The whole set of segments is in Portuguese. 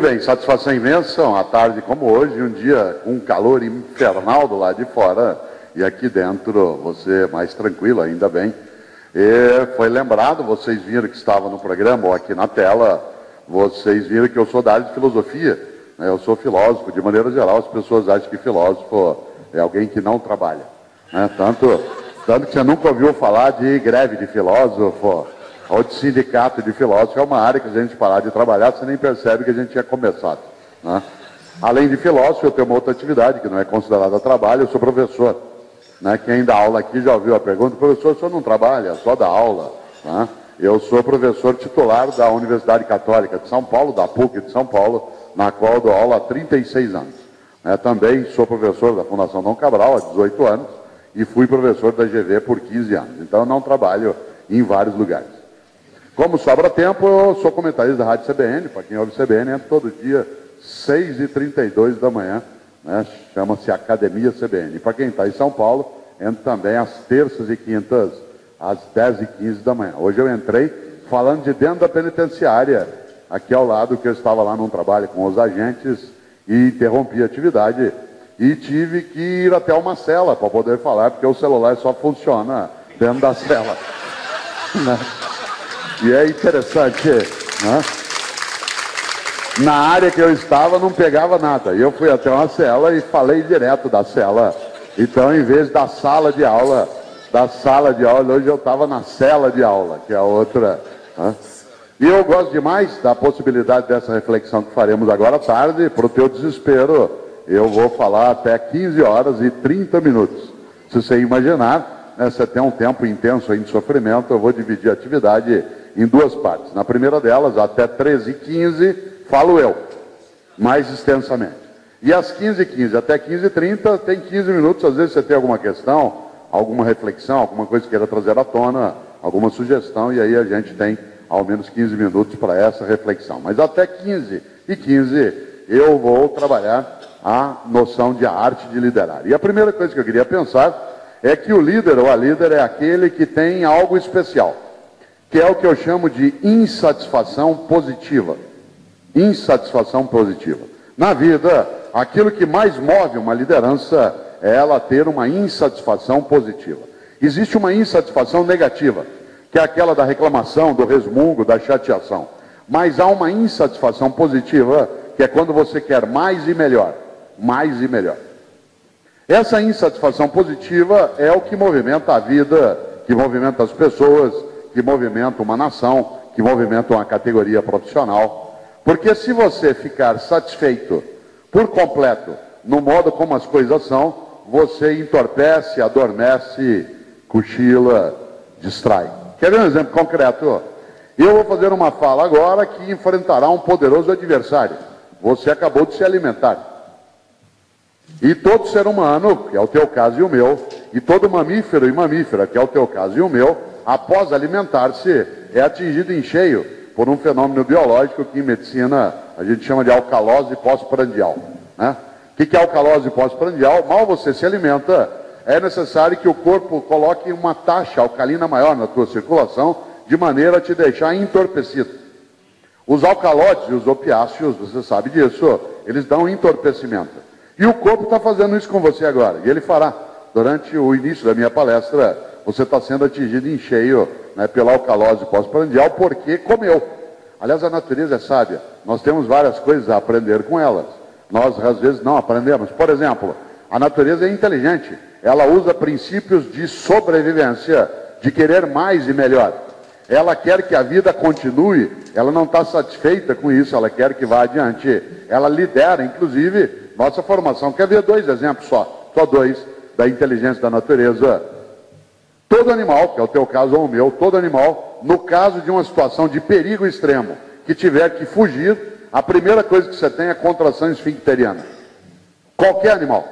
Bem, satisfação imensa, uma tarde como hoje, um dia com um calor infernal do lado de fora, e aqui dentro você mais tranquilo, ainda bem. E foi lembrado, vocês viram que estava no programa, ou aqui na tela, vocês viram que eu sou da área de filosofia, né? Eu sou filósofo, de maneira geral, as pessoas acham que filósofo é alguém que não trabalha, né? Tanto que você nunca ouviu falar de greve de filósofo, ou de sindicato de filósofos. É uma área que a gente parar de trabalhar, você nem percebe que a gente tinha começado, né? Além de filósofo, eu tenho uma outra atividade que não é considerada trabalho, eu sou professor, né? Quem dá aula aqui já ouviu a pergunta: professor, o senhor não trabalha, só dá aula, né? Eu sou professor titular da Universidade Católica de São Paulo, da PUC de São Paulo, na qual eu dou aula há 36 anos. Também sou professor da Fundação Dom Cabral há 18 anos e fui professor da GV por 15 anos. Então eu não trabalho em vários lugares. Como sobra tempo, eu sou comentarista da Rádio CBN. Para quem ouve CBN, entra todo dia, 6h32 da manhã, né? Chama-se Academia CBN. E para quem está em São Paulo, entra também às terças e quintas, às 10h15 da manhã. Hoje eu entrei falando de dentro da penitenciária, aqui ao lado, que eu estava lá num trabalho com os agentes e interrompi a atividade e tive que ir até uma cela para poder falar, porque o celular só funciona dentro da cela, né? E é interessante, né? Na área que eu estava não pegava nada. E eu fui até uma cela e falei direto da cela. Então, em vez da sala de aula, hoje eu estava na cela de aula, que é a outra, né? E eu gosto demais da possibilidade dessa reflexão que faremos agora à tarde. Para o teu desespero, eu vou falar até 15h30. Se você imaginar, né, você tem um tempo intenso aí de sofrimento, eu vou dividir a atividade em duas partes. Na primeira delas, até 13h15, falo eu, mais extensamente. E às 15h15 até 15h30, tem 15 minutos. Às vezes você tem alguma questão, alguma reflexão, alguma coisa que queira trazer à tona, alguma sugestão, e aí a gente tem ao menos 15 minutos para essa reflexão. Mas até 15h15 eu vou trabalhar a noção de arte de liderar. E a primeira coisa que eu queria pensar é que o líder ou a líder é aquele que tem algo especial, que é o que eu chamo de insatisfação positiva. Insatisfação positiva. Na vida, aquilo que mais move uma liderança é ela ter uma insatisfação positiva. Existe uma insatisfação negativa, que é aquela da reclamação, do resmungo, da chateação. Mas há uma insatisfação positiva, que é quando você quer mais e melhor. Mais e melhor. Essa insatisfação positiva é o que movimenta a vida, que movimenta as pessoas, que movimenta uma nação, que movimenta uma categoria profissional. Porque se você ficar satisfeito por completo no modo como as coisas são, você entorpece, adormece, cochila, distrai. Quer ver um exemplo concreto? Eu vou fazer uma fala agora que enfrentará um poderoso adversário. Você acabou de se alimentar. E todo ser humano, que é o teu caso e o meu, e todo mamífero e mamífera, que é o teu caso e o meu, após alimentar-se, é atingido em cheio por um fenômeno biológico que em medicina a gente chama de alcalose pós-prandial, né? O que é alcalose pós-prandial? Mal você se alimenta, é necessário que o corpo coloque uma taxa alcalina maior na tua circulação, de maneira a te deixar entorpecido. Os alcaloides e os opiáceos, você sabe disso, eles dão entorpecimento. E o corpo está fazendo isso com você agora, e ele fará. Durante o início da minha palestra, você está sendo atingido em cheio, né, pela alcalose pós-prandial, porque comeu. Aliás, a natureza é sábia. Nós temos várias coisas a aprender com elas. Nós, às vezes, não aprendemos. Por exemplo, a natureza é inteligente. Ela usa princípios de sobrevivência, de querer mais e melhor. Ela quer que a vida continue, ela não está satisfeita com isso, ela quer que vá adiante. Ela lidera, inclusive, nossa formação. Quer ver dois exemplos só dois, da inteligência da natureza. Todo animal, que é o teu caso ou o meu, todo animal, no caso de uma situação de perigo extremo, que tiver que fugir, a primeira coisa que você tem é contração esfincteriana. Qualquer animal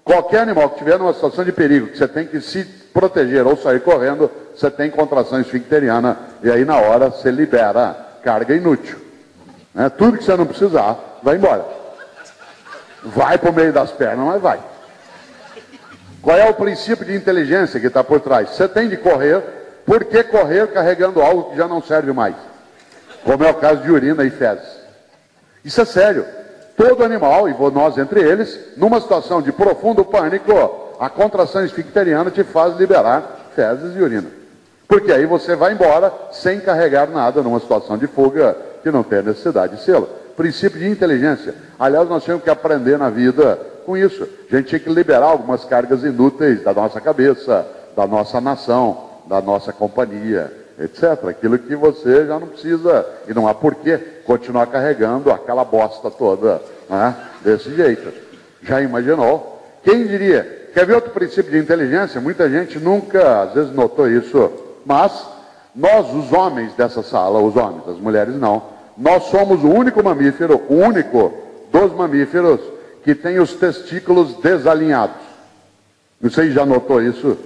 que estiver numa situação de perigo, que você tem que se proteger ou sair correndo, você tem contração esfincteriana, e aí na hora você libera carga inútil, né? Tudo que você não precisar, vai embora. Vai para o meio das pernas, mas vai. Qual é o princípio de inteligência que está por trás? Você tem de correr. Por que correr carregando algo que já não serve mais? Como é o caso de urina e fezes. Isso é sério. Todo animal, e nós entre eles, numa situação de profundo pânico, a contração esfincteriana te faz liberar fezes e urina. Porque aí você vai embora sem carregar nada numa situação de fuga que não tem necessidade de sê-lo. Princípio de inteligência. Aliás, nós temos que aprender na vida com isso. A gente tinha que liberar algumas cargas inúteis da nossa cabeça, da nossa nação, da nossa companhia, etc. Aquilo que você já não precisa, e não há porquê, continuar carregando aquela bosta toda, né? Desse jeito. Já imaginou? Quem diria? Quer ver outro princípio de inteligência? Muita gente nunca, às vezes, notou isso, mas nós, os homens dessa sala, os homens, as mulheres não, nós somos o único mamífero, o único dos mamíferos que tem os testículos desalinhados. Não sei se já notou isso.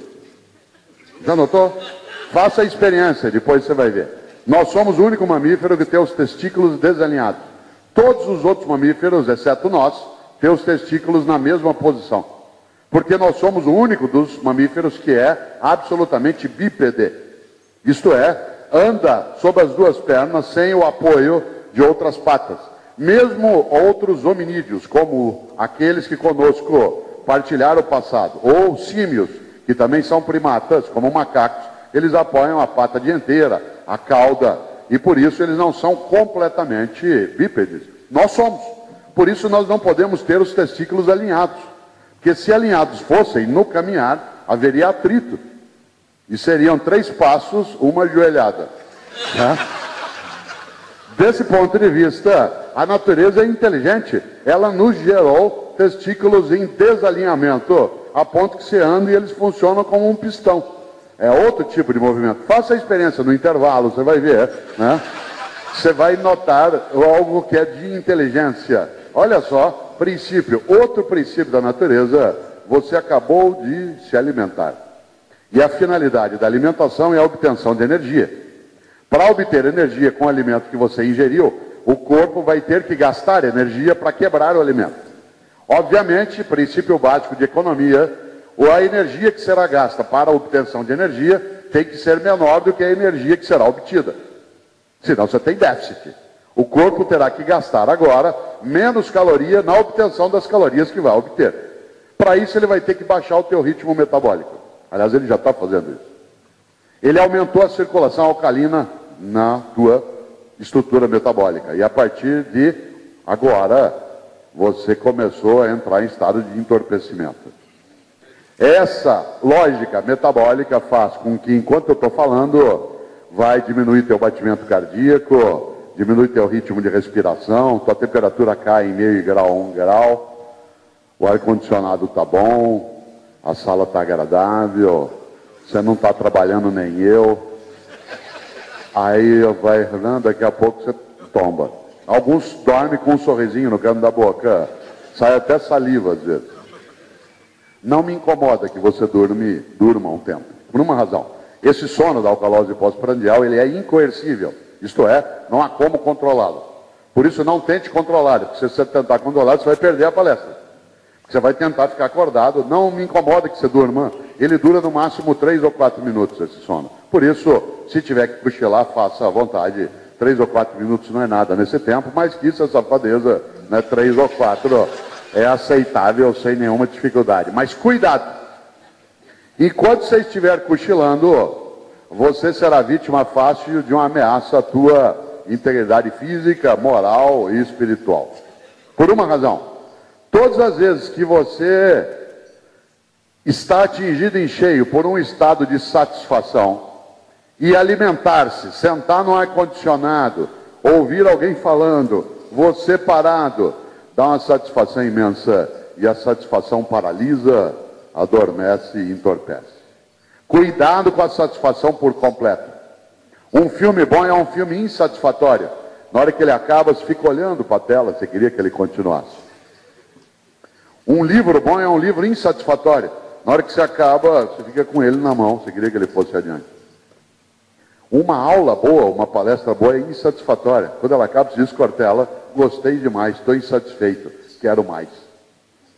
Já notou? Faça a experiência, depois você vai ver. Nós somos o único mamífero que tem os testículos desalinhados. Todos os outros mamíferos, exceto nós, têm os testículos na mesma posição. Porque nós somos o único dos mamíferos que é absolutamente bípede. Isto é, anda sobre as duas pernas sem o apoio de outras patas. Mesmo outros hominídeos, como aqueles que conosco partilharam o passado, ou símios, que também são primatas, como macacos, eles apoiam a pata dianteira, a cauda, e por isso eles não são completamente bípedes. Nós somos. Por isso nós não podemos ter os testículos alinhados. Porque se alinhados fossem, no caminhar, haveria atrito. E seriam 3 passos, uma ajoelhada. Né? Desse ponto de vista, a natureza é inteligente. Ela nos gerou testículos em desalinhamento, a ponto que você anda e eles funcionam como um pistão. É outro tipo de movimento. Faça a experiência no intervalo, você vai ver, né? Você vai notar algo que é de inteligência. Olha só, princípio, outro princípio da natureza, você acabou de se alimentar. E a finalidade da alimentação é a obtenção de energia. Para obter energia com o alimento que você ingeriu, o corpo vai ter que gastar energia para quebrar o alimento. Obviamente, princípio básico de economia, a energia que será gasta para a obtenção de energia tem que ser menor do que a energia que será obtida. Senão você tem déficit. O corpo terá que gastar agora menos caloria na obtenção das calorias que vai obter. Para isso ele vai ter que baixar o teu ritmo metabólico. Aliás, ele já está fazendo isso. Ele aumentou a circulação alcalina na tua estrutura metabólica. E a partir de agora, você começou a entrar em estado de entorpecimento. Essa lógica metabólica faz com que, enquanto eu estou falando, vai diminuir teu batimento cardíaco, diminui teu ritmo de respiração, tua temperatura cai em meio grau a 1 grau, o ar-condicionado está bom, a sala está agradável, você não está trabalhando nem eu. Aí vai, daqui a pouco você tomba. Alguns dormem com um sorrisinho no canto da boca, sai até saliva às vezes. Não me incomoda que você durma um tempo, por uma razão. Esse sono da alcalose pós-prandial, ele é incoercível, isto é, não há como controlá-lo. Por isso não tente controlar, porque se você tentar controlar, você vai perder a palestra. Você vai tentar ficar acordado, não me incomoda que você durma, ele dura no máximo 3 ou 4 minutos esse sono. Por isso, se tiver que cochilar, faça à vontade. 3 ou 4 minutos não é nada nesse tempo, mas que isso é safadeza, né? 3 ou 4 é aceitável sem nenhuma dificuldade. Mas cuidado! Enquanto você estiver cochilando, você será vítima fácil de uma ameaça à tua integridade física, moral e espiritual. Por uma razão. Todas as vezes que você está atingido em cheio por um estado de satisfação e alimentar-se, sentar no ar-condicionado, ouvir alguém falando, você parado, dá uma satisfação imensa e a satisfação paralisa, adormece e entorpece. Cuidado com a satisfação por completo. Um filme bom é um filme insatisfatório. Na hora que ele acaba, você fica olhando para a tela, você queria que ele continuasse. Um livro bom é um livro insatisfatório. Na hora que você acaba, você fica com ele na mão, você queria que ele fosse adiante. Uma aula boa, uma palestra boa é insatisfatória. Quando ela acaba, você diz, Cortella, gostei demais, estou insatisfeito, quero mais.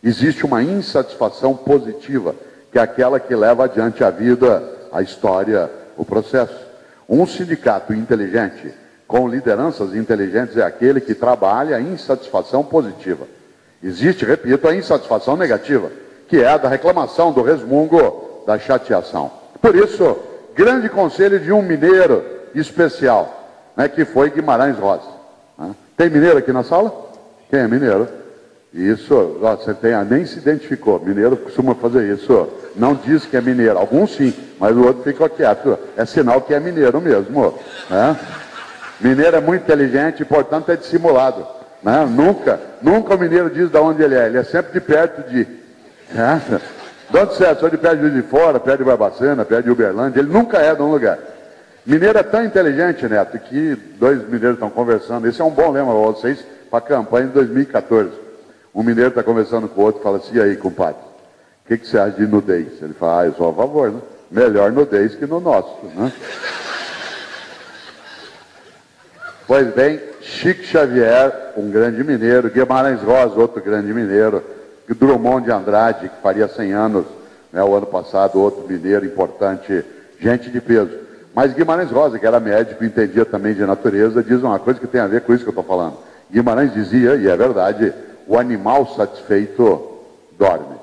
Existe uma insatisfação positiva, que é aquela que leva adiante a vida, a história, o processo. Um sindicato inteligente com lideranças inteligentes é aquele que trabalha a insatisfação positiva. Existe, repito, a insatisfação negativa, que é a da reclamação, do resmungo, da chateação. Por isso, grande conselho de um mineiro especial, né, que foi Guimarães Rosa. Né? Tem mineiro aqui na sala? Quem é mineiro? Isso, ó, você nem se identificou. Mineiro costuma fazer isso. Não diz que é mineiro. Alguns sim, mas o outro fica quieto. É sinal que é mineiro mesmo. Né? Mineiro é muito inteligente, portanto é dissimulado. Né? Nunca o mineiro diz de onde ele é. Ele é sempre de perto de... Né? De onde você é? Sou de perto de Juiz de Fora, perto de Barbacena, perto de Uberlândia. Ele nunca é de um lugar. Mineiro é tão inteligente, Neto, que dois mineiros estão conversando. Esse é um bom lema para vocês, para a campanha de 2014. Um mineiro está conversando com o outro e fala assim: e aí, compadre, o que você acha de nudez? Ele fala: eu sou a favor, né? Melhor nudez que no nosso, né? Pois bem, Chico Xavier, um grande mineiro, Guimarães Rosa, outro grande mineiro, Drummond de Andrade, que faria 100 anos, né, o ano passado, outro mineiro importante, gente de peso. Mas Guimarães Rosa, que era médico e entendia também de natureza, diz uma coisa que tem a ver com isso que eu estou falando. Guimarães dizia, e é verdade, o animal satisfeito dorme.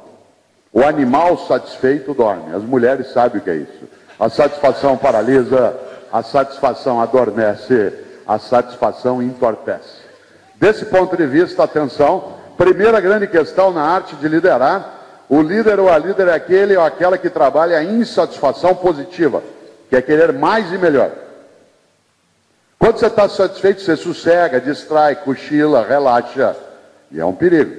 O animal satisfeito dorme. As mulheres sabem o que é isso. A satisfação paralisa, a satisfação adormece, a satisfação entorpece. Desse ponto de vista, atenção, primeira grande questão na arte de liderar: o líder ou a líder é aquele ou aquela que trabalha a insatisfação positiva, que é querer mais e melhor. Quando você está satisfeito, você sossega, distrai, cochila, relaxa. E é um perigo.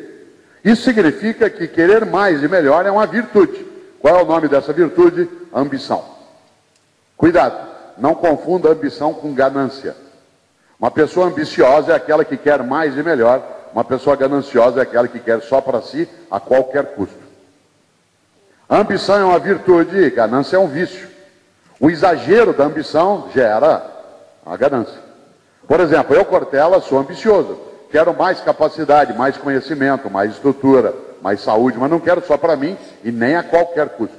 Isso significa que querer mais e melhor é uma virtude. Qual é o nome dessa virtude? Ambição. Cuidado, não confunda ambição com ganância. Uma pessoa ambiciosa é aquela que quer mais e melhor. Uma pessoa gananciosa é aquela que quer só para si, a qualquer custo. A ambição é uma virtude, ganância é um vício. O exagero da ambição gera a ganância. Por exemplo, eu, Cortella, sou ambicioso. Quero mais capacidade, mais conhecimento, mais estrutura, mais saúde, mas não quero só para mim e nem a qualquer custo.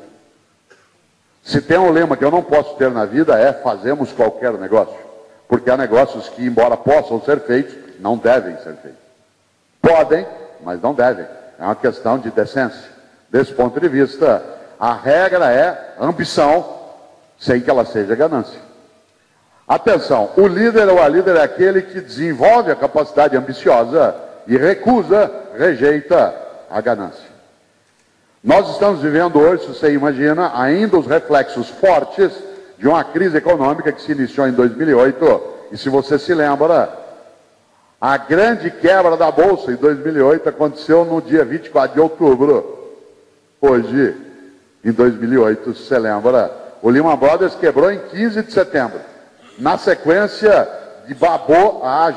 Se tem um lema que eu não posso ter na vida é: fazemos qualquer negócio. Porque há negócios que, embora possam ser feitos, não devem ser feitos. Podem, mas não devem. É uma questão de decência. Desse ponto de vista, a regra é ambição, sem que ela seja ganância. Atenção, o líder ou a líder é aquele que desenvolve a capacidade ambiciosa e rejeita a ganância. Nós estamos vivendo hoje, se você imagina, ainda os reflexos fortes de uma crise econômica que se iniciou em 2008. E se você se lembra, a grande quebra da Bolsa em 2008 aconteceu no dia 24 de outubro. Hoje, em 2008, se você lembra, o Lehman Brothers quebrou em 15 de setembro. Na sequência, babou a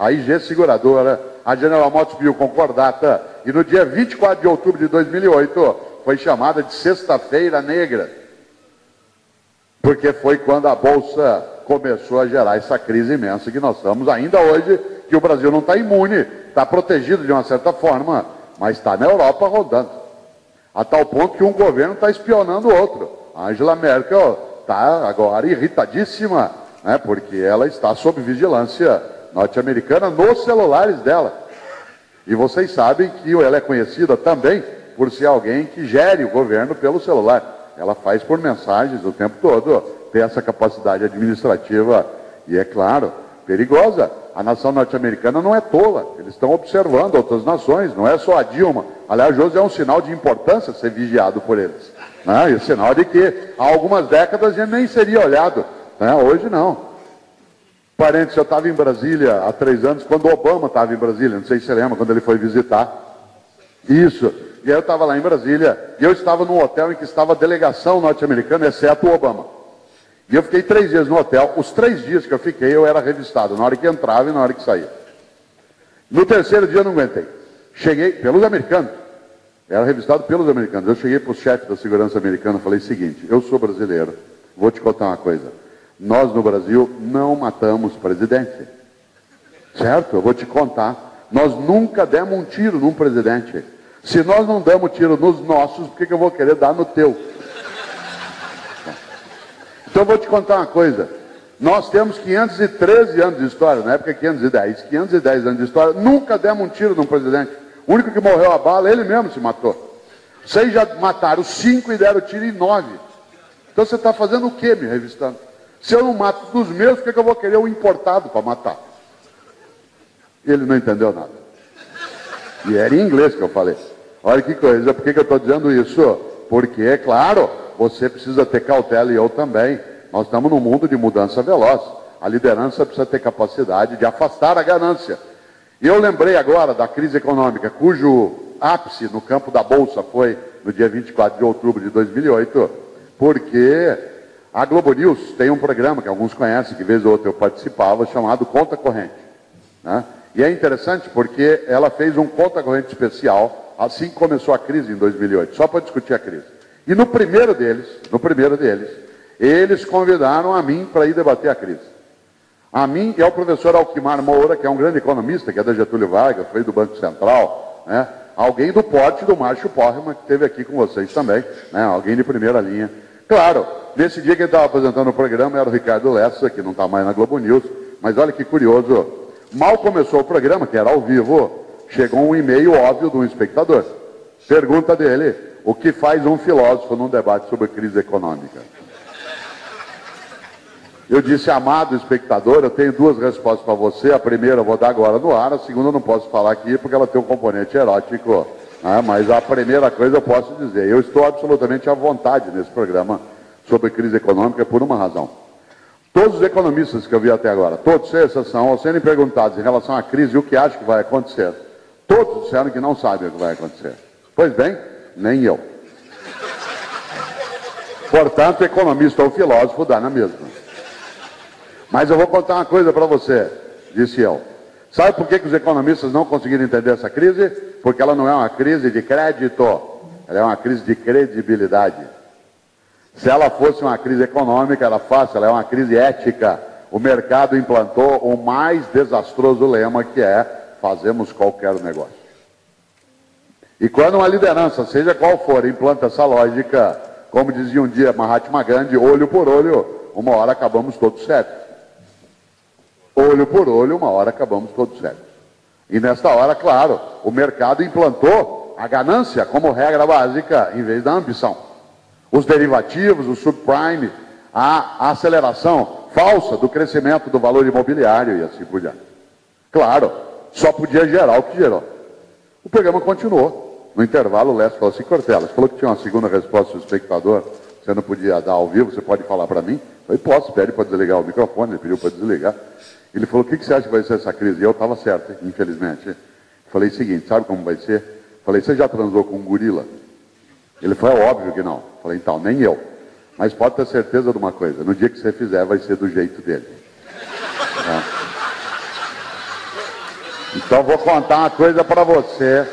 IG Seguradora, a General Motors viu concordata, e no dia 24 de outubro de 2008 foi chamada de Sexta-feira Negra, porque foi quando a Bolsa começou a gerar essa crise imensa que nós estamos ainda hoje, que o Brasil não está imune, está protegido de uma certa forma, mas está na Europa rodando, a tal ponto que um governo está espionando o outro. A Angela Merkel está agora irritadíssima, né, porque ela está sob vigilância norte-americana nos celulares dela. E vocês sabem que ela é conhecida também por ser alguém que gere o governo pelo celular. Ela faz por mensagens o tempo todo, tem essa capacidade administrativa e, é claro, perigosa. A nação norte-americana não é tola, eles estão observando outras nações, não é só a Dilma. Aliás, hoje é um sinal de importância ser vigiado por eles. E o sinal de que há algumas décadas a gente nem seria olhado, né? Hoje não. Parênteses, eu estava em Brasília há 3 anos, quando o Obama estava em Brasília, não sei se você lembra, quando ele foi visitar. Isso, e aí eu estava lá em Brasília, e eu estava num hotel em que estava a delegação norte-americana, exceto o Obama. E eu fiquei 3 dias no hotel. Os 3 dias que eu fiquei, eu era revistado, na hora que entrava e na hora que saía. No 3º dia eu não aguentei. Cheguei pelos americanos. Era revistado pelos americanos. Eu cheguei para o chefe da segurança americana e falei o seguinte: eu sou brasileiro, vou te contar uma coisa. Nós no Brasil não matamos presidente. Certo? Eu vou te contar. Nós nunca demos um tiro num presidente. Se nós não damos tiro nos nossos, por que eu vou querer dar no teu? Então eu vou te contar uma coisa. Nós temos 513 anos de história, na época 510 anos de história, nunca demos um tiro num presidente. O único que morreu a bala, ele mesmo se matou. Vocês já mataram 5 e deram tiro em 9. Então você está fazendo o quê me revistando? Se eu não mato dos meus, por que eu vou querer um importado para matar? Ele não entendeu nada. E era em inglês que eu falei. Olha que coisa, por que eu estou dizendo isso? Porque, é claro, você precisa ter cautela e eu também. Nós estamos num mundo de mudança veloz. A liderança precisa ter capacidade de afastar a ganância. E eu lembrei agora da crise econômica, cujo ápice no campo da Bolsa foi no dia 24 de outubro de 2008, porque a Globo News tem um programa que alguns conhecem, que vez ou outra eu participava, chamado Conta Corrente, né? E é interessante porque ela fez um conta corrente especial assim que começou a crise em 2008, só para discutir a crise. E no primeiro deles, eles convidaram a mim para ir debater a crise. A mim e ao professor Alquimar Moura, que é um grande economista, que é da Getúlio Vargas, foi do Banco Central, né? Alguém do porte do Márcio Porrima, que esteve aqui com vocês também, né? Alguém de primeira linha. Claro, nesse dia que ele estava apresentando o programa era o Ricardo Lessa, que não está mais na Globo News, mas olha que curioso, mal começou o programa, que era ao vivo, chegou um e-mail óbvio de um espectador. Pergunta dele, o que faz um filósofo num debate sobre crise econômica? Eu disse, amado espectador, eu tenho duas respostas para você. A primeira eu vou dar agora no ar, a segunda eu não posso falar aqui porque ela tem um componente erótico, né? Mas a primeira coisa eu posso dizer, eu estou absolutamente à vontade nesse programa sobre crise econômica por uma razão. Todos os economistas que eu vi até agora, todos, sem exceção, ao serem perguntados em relação à crise e o que acham que vai acontecer, todos disseram que não sabem o que vai acontecer. Pois bem, nem eu. Portanto, economista ou filósofo dá na mesma. Mas eu vou contar uma coisa para você, disse eu. Sabe por que os economistas não conseguiram entender essa crise? Porque ela não é uma crise de crédito, ela é uma crise de credibilidade. Se ela fosse uma crise econômica, era fácil, ela é uma crise ética. O mercado implantou o mais desastroso lema, que é fazemos qualquer negócio. E quando uma liderança, seja qual for, implanta essa lógica, como dizia um dia Mahatma Gandhi, olho por olho, uma hora acabamos todos cegos. Olho por olho, uma hora acabamos todos cegos. E nesta hora, claro, o mercado implantou a ganância como regra básica, em vez da ambição. Os derivativos, o subprime, a aceleração falsa do crescimento do valor imobiliário e assim por diante. Claro, só podia gerar o que gerou. O programa continuou. No intervalo, o Lécio falou assim, Cortella, você falou que tinha uma segunda resposta do espectador, você não podia dar ao vivo, você pode falar para mim? Eu falei, posso, pede para desligar o microfone, ele pediu para desligar. Ele falou, o que você acha que vai ser essa crise? E eu estava certo, infelizmente. Eu falei o seguinte, sabe como vai ser? Eu falei, você já transou com um gorila? Ele falou, é óbvio que não. Eu falei, então, nem eu. Mas pode ter certeza de uma coisa, no dia que você fizer, vai ser do jeito dele. Tá? Então, vou contar uma coisa para você.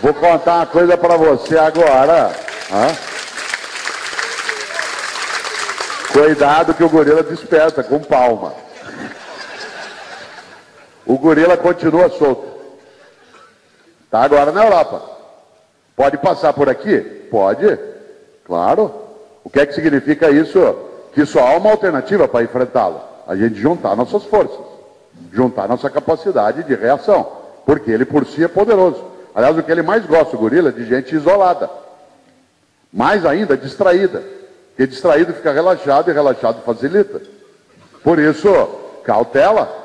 Vou contar uma coisa para você agora. Cuidado que o gorila desperta com palma. O gorila continua solto. Está agora na Europa. Pode passar por aqui? Pode. Claro. O que é que significa isso? Que só há uma alternativa para enfrentá-lo. A gente juntar nossas forças. Juntar nossa capacidade de reação. Porque ele por si é poderoso. Aliás, o que ele mais gosta, o gorila, é de gente isolada. Mais ainda, distraída. Porque distraído fica relaxado e relaxado facilita. Por isso, cautela.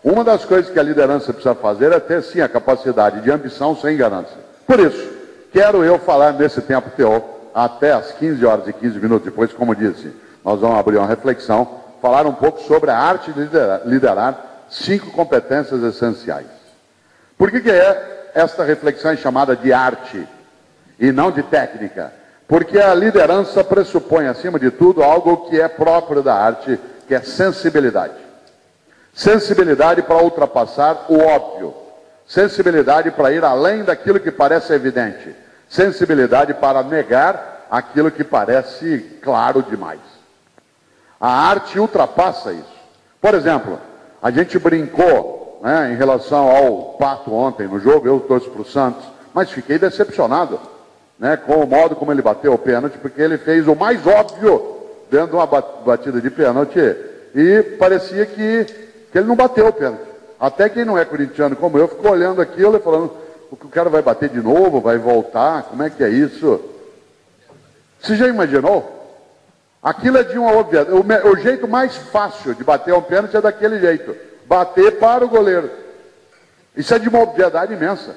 Uma das coisas que a liderança precisa fazer é ter, sim, a capacidade de ambição sem ganância. Por isso, quero eu falar nesse tempo teu, até às 15 horas e 15 minutos depois, como disse, nós vamos abrir uma reflexão, falar um pouco sobre a arte de liderar 5 competências essenciais. Por que esta reflexão é chamada de arte e não de técnica? Porque a liderança pressupõe, acima de tudo, algo que é próprio da arte, que é sensibilidade. Sensibilidade para ultrapassar o óbvio. Sensibilidade para ir além daquilo que parece evidente. Sensibilidade para negar aquilo que parece claro demais. A arte ultrapassa isso. Por exemplo, a gente brincou, né, em relação ao Pato ontem no jogo, eu torço para o Santos, mas fiquei decepcionado, né, com o modo como ele bateu o pênalti, porque ele fez o mais óbvio dentro de uma batida de pênalti, e parecia que ele não bateu o pênalti. Até quem não é corintiano como eu ficou olhando aquilo e falando, o cara vai bater de novo, vai voltar, como é que é isso? Você já imaginou? Aquilo é de uma obviedade. O jeito mais fácil de bater um pênalti é daquele jeito, bater para o goleiro. Isso é de uma obviedade imensa.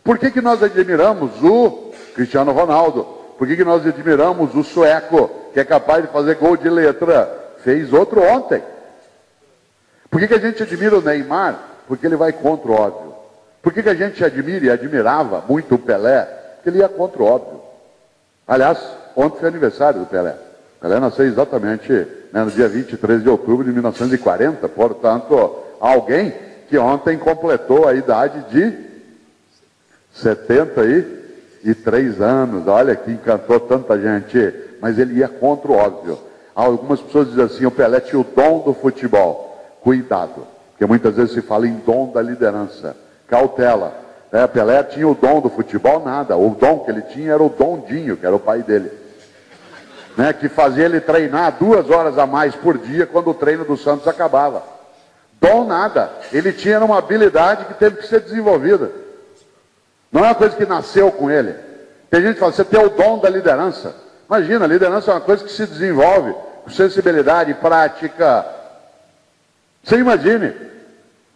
Por que nós admiramos o Cristiano Ronaldo? Por que nós admiramos o sueco, que é capaz de fazer gol de letra? Fez outro ontem. Por que a gente admira o Neymar? Porque ele vai contra o óbvio. Por que a gente admira e admirava muito o Pelé? Porque ele ia contra o óbvio. Aliás, ontem foi aniversário do Pelé. O Pelé nasceu exatamente, né, no dia 23 de outubro de 1940. Portanto, alguém que ontem completou a idade de 73 anos. Olha que encantou tanta gente. Mas ele ia contra o óbvio. Algumas pessoas dizem assim, o Pelé tinha o dom do futebol. Cuidado, porque muitas vezes se fala em dom da liderança. Cautela. Pelé tinha o dom do futebol? Nada. O dom que ele tinha era o Dondinho, que era o pai dele. Né, que fazia ele treinar 2 horas a mais por dia quando o treino do Santos acabava. Dom nada. Ele tinha uma habilidade que teve que ser desenvolvida. Não é uma coisa que nasceu com ele. Tem gente que fala, você tem o dom da liderança. Imagina, a liderança é uma coisa que se desenvolve com sensibilidade, prática. Você imagine,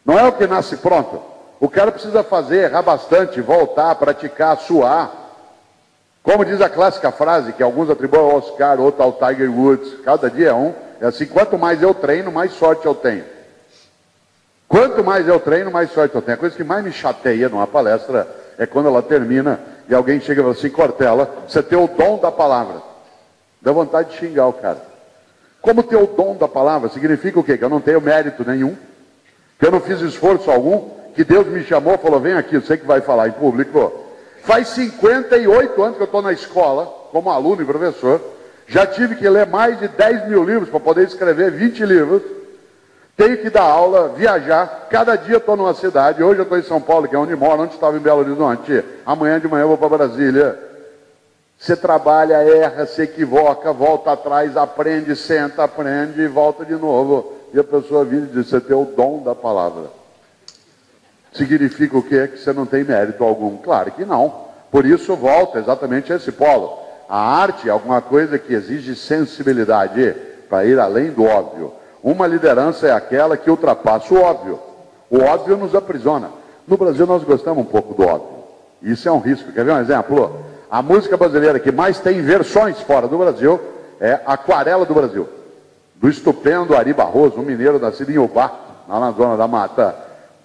não é o que nasce pronto. O cara precisa fazer, errar bastante, voltar, praticar, suar. Como diz a clássica frase, que alguns atribuem ao Oscar, outro ao Tiger Woods, cada dia é um. É assim, quanto mais eu treino, mais sorte eu tenho. Quanto mais eu treino, mais sorte eu tenho. A coisa que mais me chateia numa palestra é quando ela termina e alguém chega e fala assim, Cortella, você tem o dom da palavra. Dá vontade de xingar o cara. Como ter o dom da palavra significa o quê? Que eu não tenho mérito nenhum, que eu não fiz esforço algum, que Deus me chamou e falou, vem aqui, você que vai falar em público. Faz 58 anos que eu estou na escola, como aluno e professor, já tive que ler mais de 10 mil livros para poder escrever 20 livros, tenho que dar aula, viajar, cada dia eu estou numa cidade, hoje eu estou em São Paulo, que é onde moro, onde estava em Belo Horizonte, amanhã de manhã eu vou para Brasília. Você trabalha, erra, se equivoca, volta atrás, aprende, senta, aprende e volta de novo. E a pessoa vira e diz, você tem o dom da palavra. Significa o quê? Que você não tem mérito algum? Claro que não. Por isso volta exatamente a esse polo. A arte é alguma coisa que exige sensibilidade para ir além do óbvio. Uma liderança é aquela que ultrapassa o óbvio. O óbvio nos aprisiona. No Brasil nós gostamos um pouco do óbvio. Isso é um risco. Quer ver um exemplo? A música brasileira que mais tem versões fora do Brasil é Aquarela do Brasil, do estupendo Ari Barroso, um mineiro nascido em Ubá, lá na zona da mata.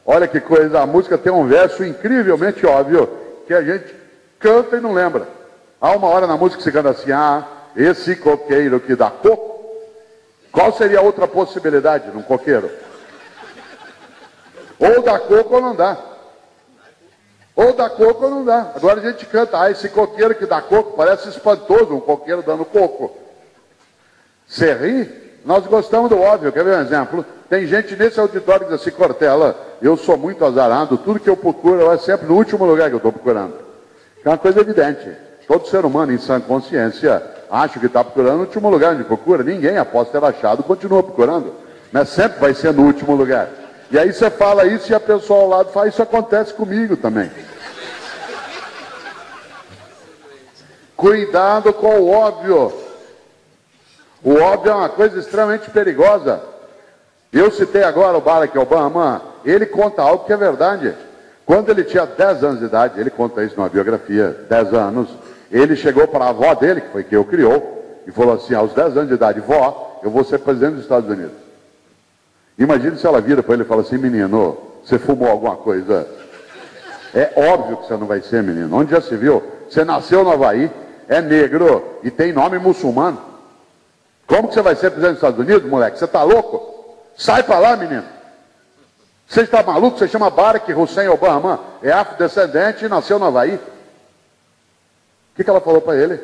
Olha que coisa, a música tem um verso incrivelmente óbvio, que a gente canta e não lembra. Há uma hora na música que se canta assim, esse coqueiro que dá coco. Qual seria a outra possibilidade num coqueiro? Ou dá coco ou não dá. Ou dá coco ou não dá. Agora a gente canta, esse coqueiro que dá coco, parece espantoso, um coqueiro dando coco. Você ri? Nós gostamos do óbvio. Quer ver um exemplo? Tem gente nesse auditório que diz assim, Cortella, eu sou muito azarado, tudo que eu procuro é sempre no último lugar que eu estou procurando. É uma coisa evidente. Todo ser humano em sã consciência acha que está procurando no último lugar onde procura. Ninguém, após ter achado, continua procurando. Mas sempre vai ser no último lugar. E aí você fala isso e a pessoa ao lado fala, isso acontece comigo também. Cuidado com o óbvio. O óbvio é uma coisa extremamente perigosa. Eu citei agora o Barack Obama, ele conta algo que é verdade. Quando ele tinha 10 anos de idade, ele conta isso numa biografia, 10 anos, ele chegou para a avó dele, que foi quem o criou, e falou assim, aos 10 anos de idade, vó, eu vou ser presidente dos Estados Unidos. Imagine se ela vira para ele e fala assim, menino, você fumou alguma coisa? É óbvio que você não vai ser, menino. Onde já se viu? Você nasceu no Havaí, é negro e tem nome muçulmano. Como que você vai ser presidente dos Estados Unidos, moleque? Você está louco? Sai para lá, menino. Você está maluco? Você chama Barack Hussein Obama, é afrodescendente e nasceu no Havaí. O que ela falou para ele?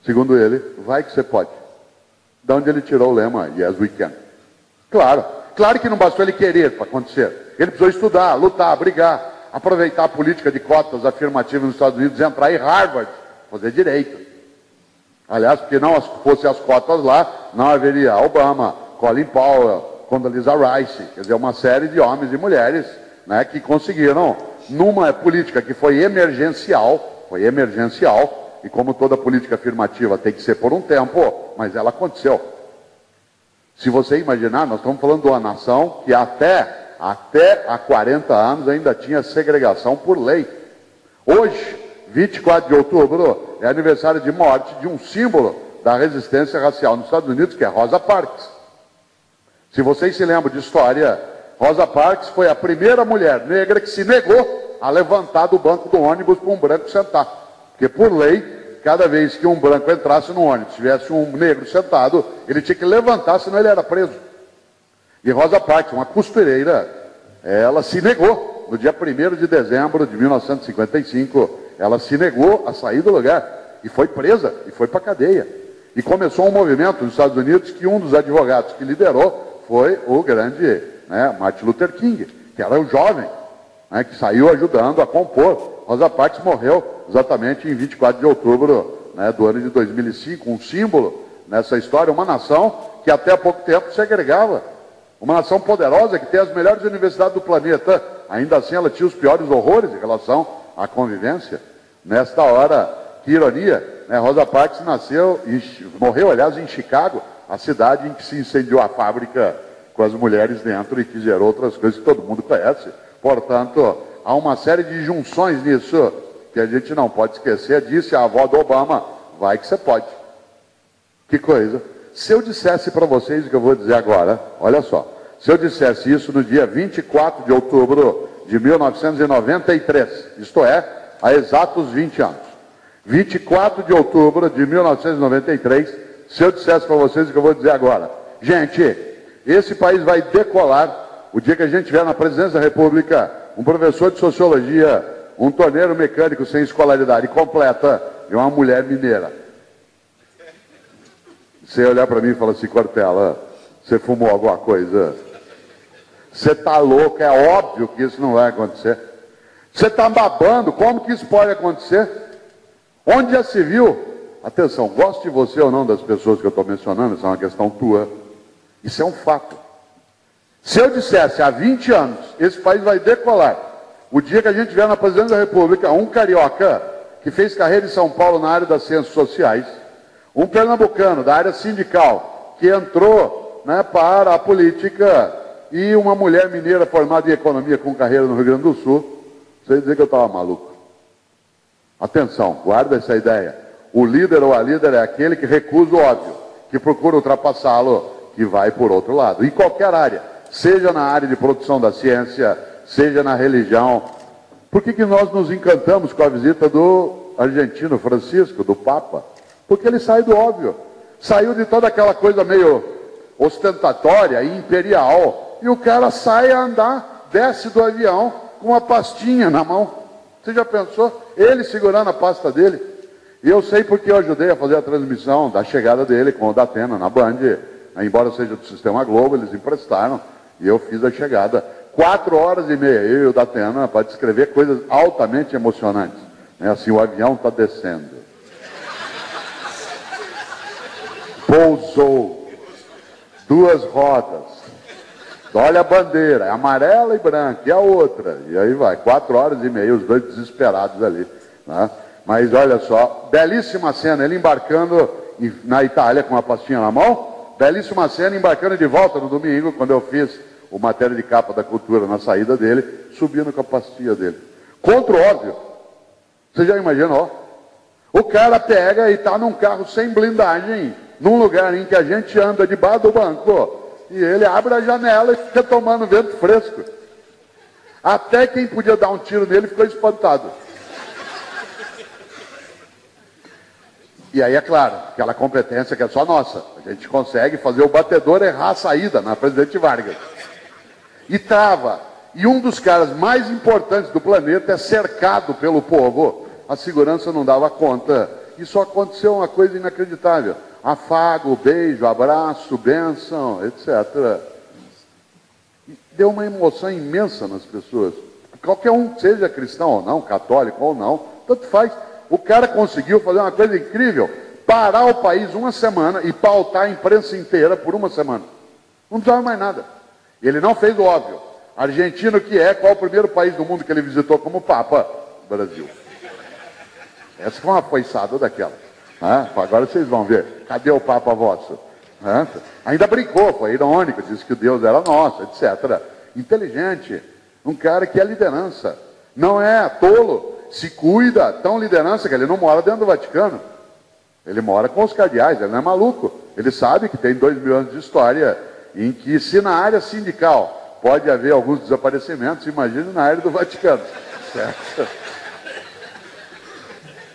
Segundo ele, vai que você pode. De onde ele tirou o lema, yes we can. Claro que não bastou ele querer para acontecer. Ele precisou estudar, lutar, brigar, aproveitar a política de cotas afirmativas nos Estados Unidos, entrar em Harvard, fazer direito. Aliás, porque não fossem as cotas lá, não haveria Obama, Colin Powell, Condoleezza Rice, quer dizer, uma série de homens e mulheres, né, que conseguiram, numa política que foi emergencial, e como toda política afirmativa tem que ser por um tempo, mas ela aconteceu. Se você imaginar, nós estamos falando de uma nação que até há 40 anos ainda tinha segregação por lei. Hoje, 24 de outubro, é aniversário de morte de um símbolo da resistência racial nos Estados Unidos, que é Rosa Parks. Se vocês se lembram de história, Rosa Parks foi a primeira mulher negra que se negou a levantar do banco do ônibus para um branco sentar. Porque, por lei, cada vez que um branco entrasse no ônibus, tivesse um negro sentado, ele tinha que levantar, senão ele era preso. E Rosa Parks, uma costureira, ela se negou. No dia 1º de dezembro de 1955, ela se negou a sair do lugar. E foi presa, e foi para a cadeia. E começou um movimento nos Estados Unidos que um dos advogados que liderou foi o grande, né, Martin Luther King, que era um jovem, né, que saiu ajudando a compor. Rosa Parks morreu exatamente em 24 de outubro, né, do ano de 2005, um símbolo nessa história, uma nação que até há pouco tempo segregava, uma nação poderosa que tem as melhores universidades do planeta, ainda assim ela tinha os piores horrores em relação à convivência. Nesta hora, que ironia, né, Rosa Parks morreu, aliás, em Chicago, a cidade em que se incendiou a fábrica com as mulheres dentro e que gerou outras coisas que todo mundo conhece. Portanto, há uma série de junções nisso que a gente não pode esquecer. Disse a avó do Obama, vai que você pode. Que coisa. Se eu dissesse para vocês o que eu vou dizer agora, olha só, se eu dissesse isso no dia 24 de outubro de 1993, isto é, há exatos 20 anos. 24 de outubro de 1993, se eu dissesse para vocês o que eu vou dizer agora, gente, esse país vai decolar o dia que a gente tiver na presidência da República um professor de sociologia, um torneiro mecânico sem escolaridade completa e uma mulher mineira. Você olhar para mim e falar assim, Cortella, você fumou alguma coisa? Você está louco, é óbvio que isso não vai acontecer. Você está babando, como que isso pode acontecer? Onde já se viu? Atenção, goste de você ou não das pessoas que eu estou mencionando, isso é uma questão tua. Isso é um fato. Se eu dissesse há 20 anos, esse país vai decolar, o dia que a gente tiver na presidência da República, um carioca que fez carreira em São Paulo na área das ciências sociais, um pernambucano da área sindical, que entrou, né, para a política, e uma mulher mineira formada em economia com carreira no Rio Grande do Sul, você dizer que eu estava maluco. Atenção, guarda essa ideia. O líder ou a líder é aquele que recusa o óbvio, que procura ultrapassá-lo, que vai por outro lado. Em qualquer área, seja na área de produção da ciência, seja na religião. Por que nós nos encantamos com a visita do argentino Francisco, do Papa? Porque ele sai do óbvio. Saiu de toda aquela coisa meio ostentatória e imperial. E o cara sai a andar, desce do avião com uma pastinha na mão. Você já pensou? Ele segurando a pasta dele. E eu sei porque eu ajudei a fazer a transmissão da chegada dele com o Datena na Band. Embora seja do Sistema Globo, eles emprestaram. E eu fiz a chegada. 4h30, eu e o Datena, para descrever coisas altamente emocionantes. É assim, o avião está descendo. Pousou. 2 rodas. Olha a bandeira, é amarela e branca, e a outra. E aí vai, 4h30, os dois desesperados ali. Né? Mas olha só, belíssima cena, ele embarcando na Itália com a pastinha na mão. Belíssima cena, embarcando de volta no domingo, quando eu fiz o matéria de capa da cultura na saída dele, subindo com a pastinha dele. Contra o óbvio. Você já imaginou? O cara pega e está num carro sem blindagem, num lugar em que a gente anda debaixo do banco, e ele abre a janela e fica tomando vento fresco. Até quem podia dar um tiro nele ficou espantado. E aí, é claro, aquela competência que é só nossa. A gente consegue fazer o batedor errar a saída na Presidente Vargas. E trava. E um dos caras mais importantes do planeta é cercado pelo povo. A segurança não dava conta. E só aconteceu uma coisa inacreditável. Afago, beijo, abraço, bênção, etc. E deu uma emoção imensa nas pessoas. Qualquer um, seja cristão ou não, católico ou não, tanto faz. O cara conseguiu fazer uma coisa incrível, parar o país uma semana e pautar a imprensa inteira por uma semana. Não precisava mais nada. Ele não fez o óbvio. Argentino que é, qual o primeiro país do mundo que ele visitou como Papa? Brasil. Essa foi uma foiçada daquela. Agora vocês vão ver. Cadê o Papa vosso? Ainda brincou, foi irônico, disse que Deus era nosso, etc. Inteligente. Um cara que é liderança. Não é tolo. Se cuida, tão liderança que ele não mora dentro do Vaticano. Ele mora com os cardeais, ele não é maluco. Ele sabe que tem 2000 anos de história em que, se na área sindical pode haver alguns desaparecimentos, imagine na área do Vaticano. Certo?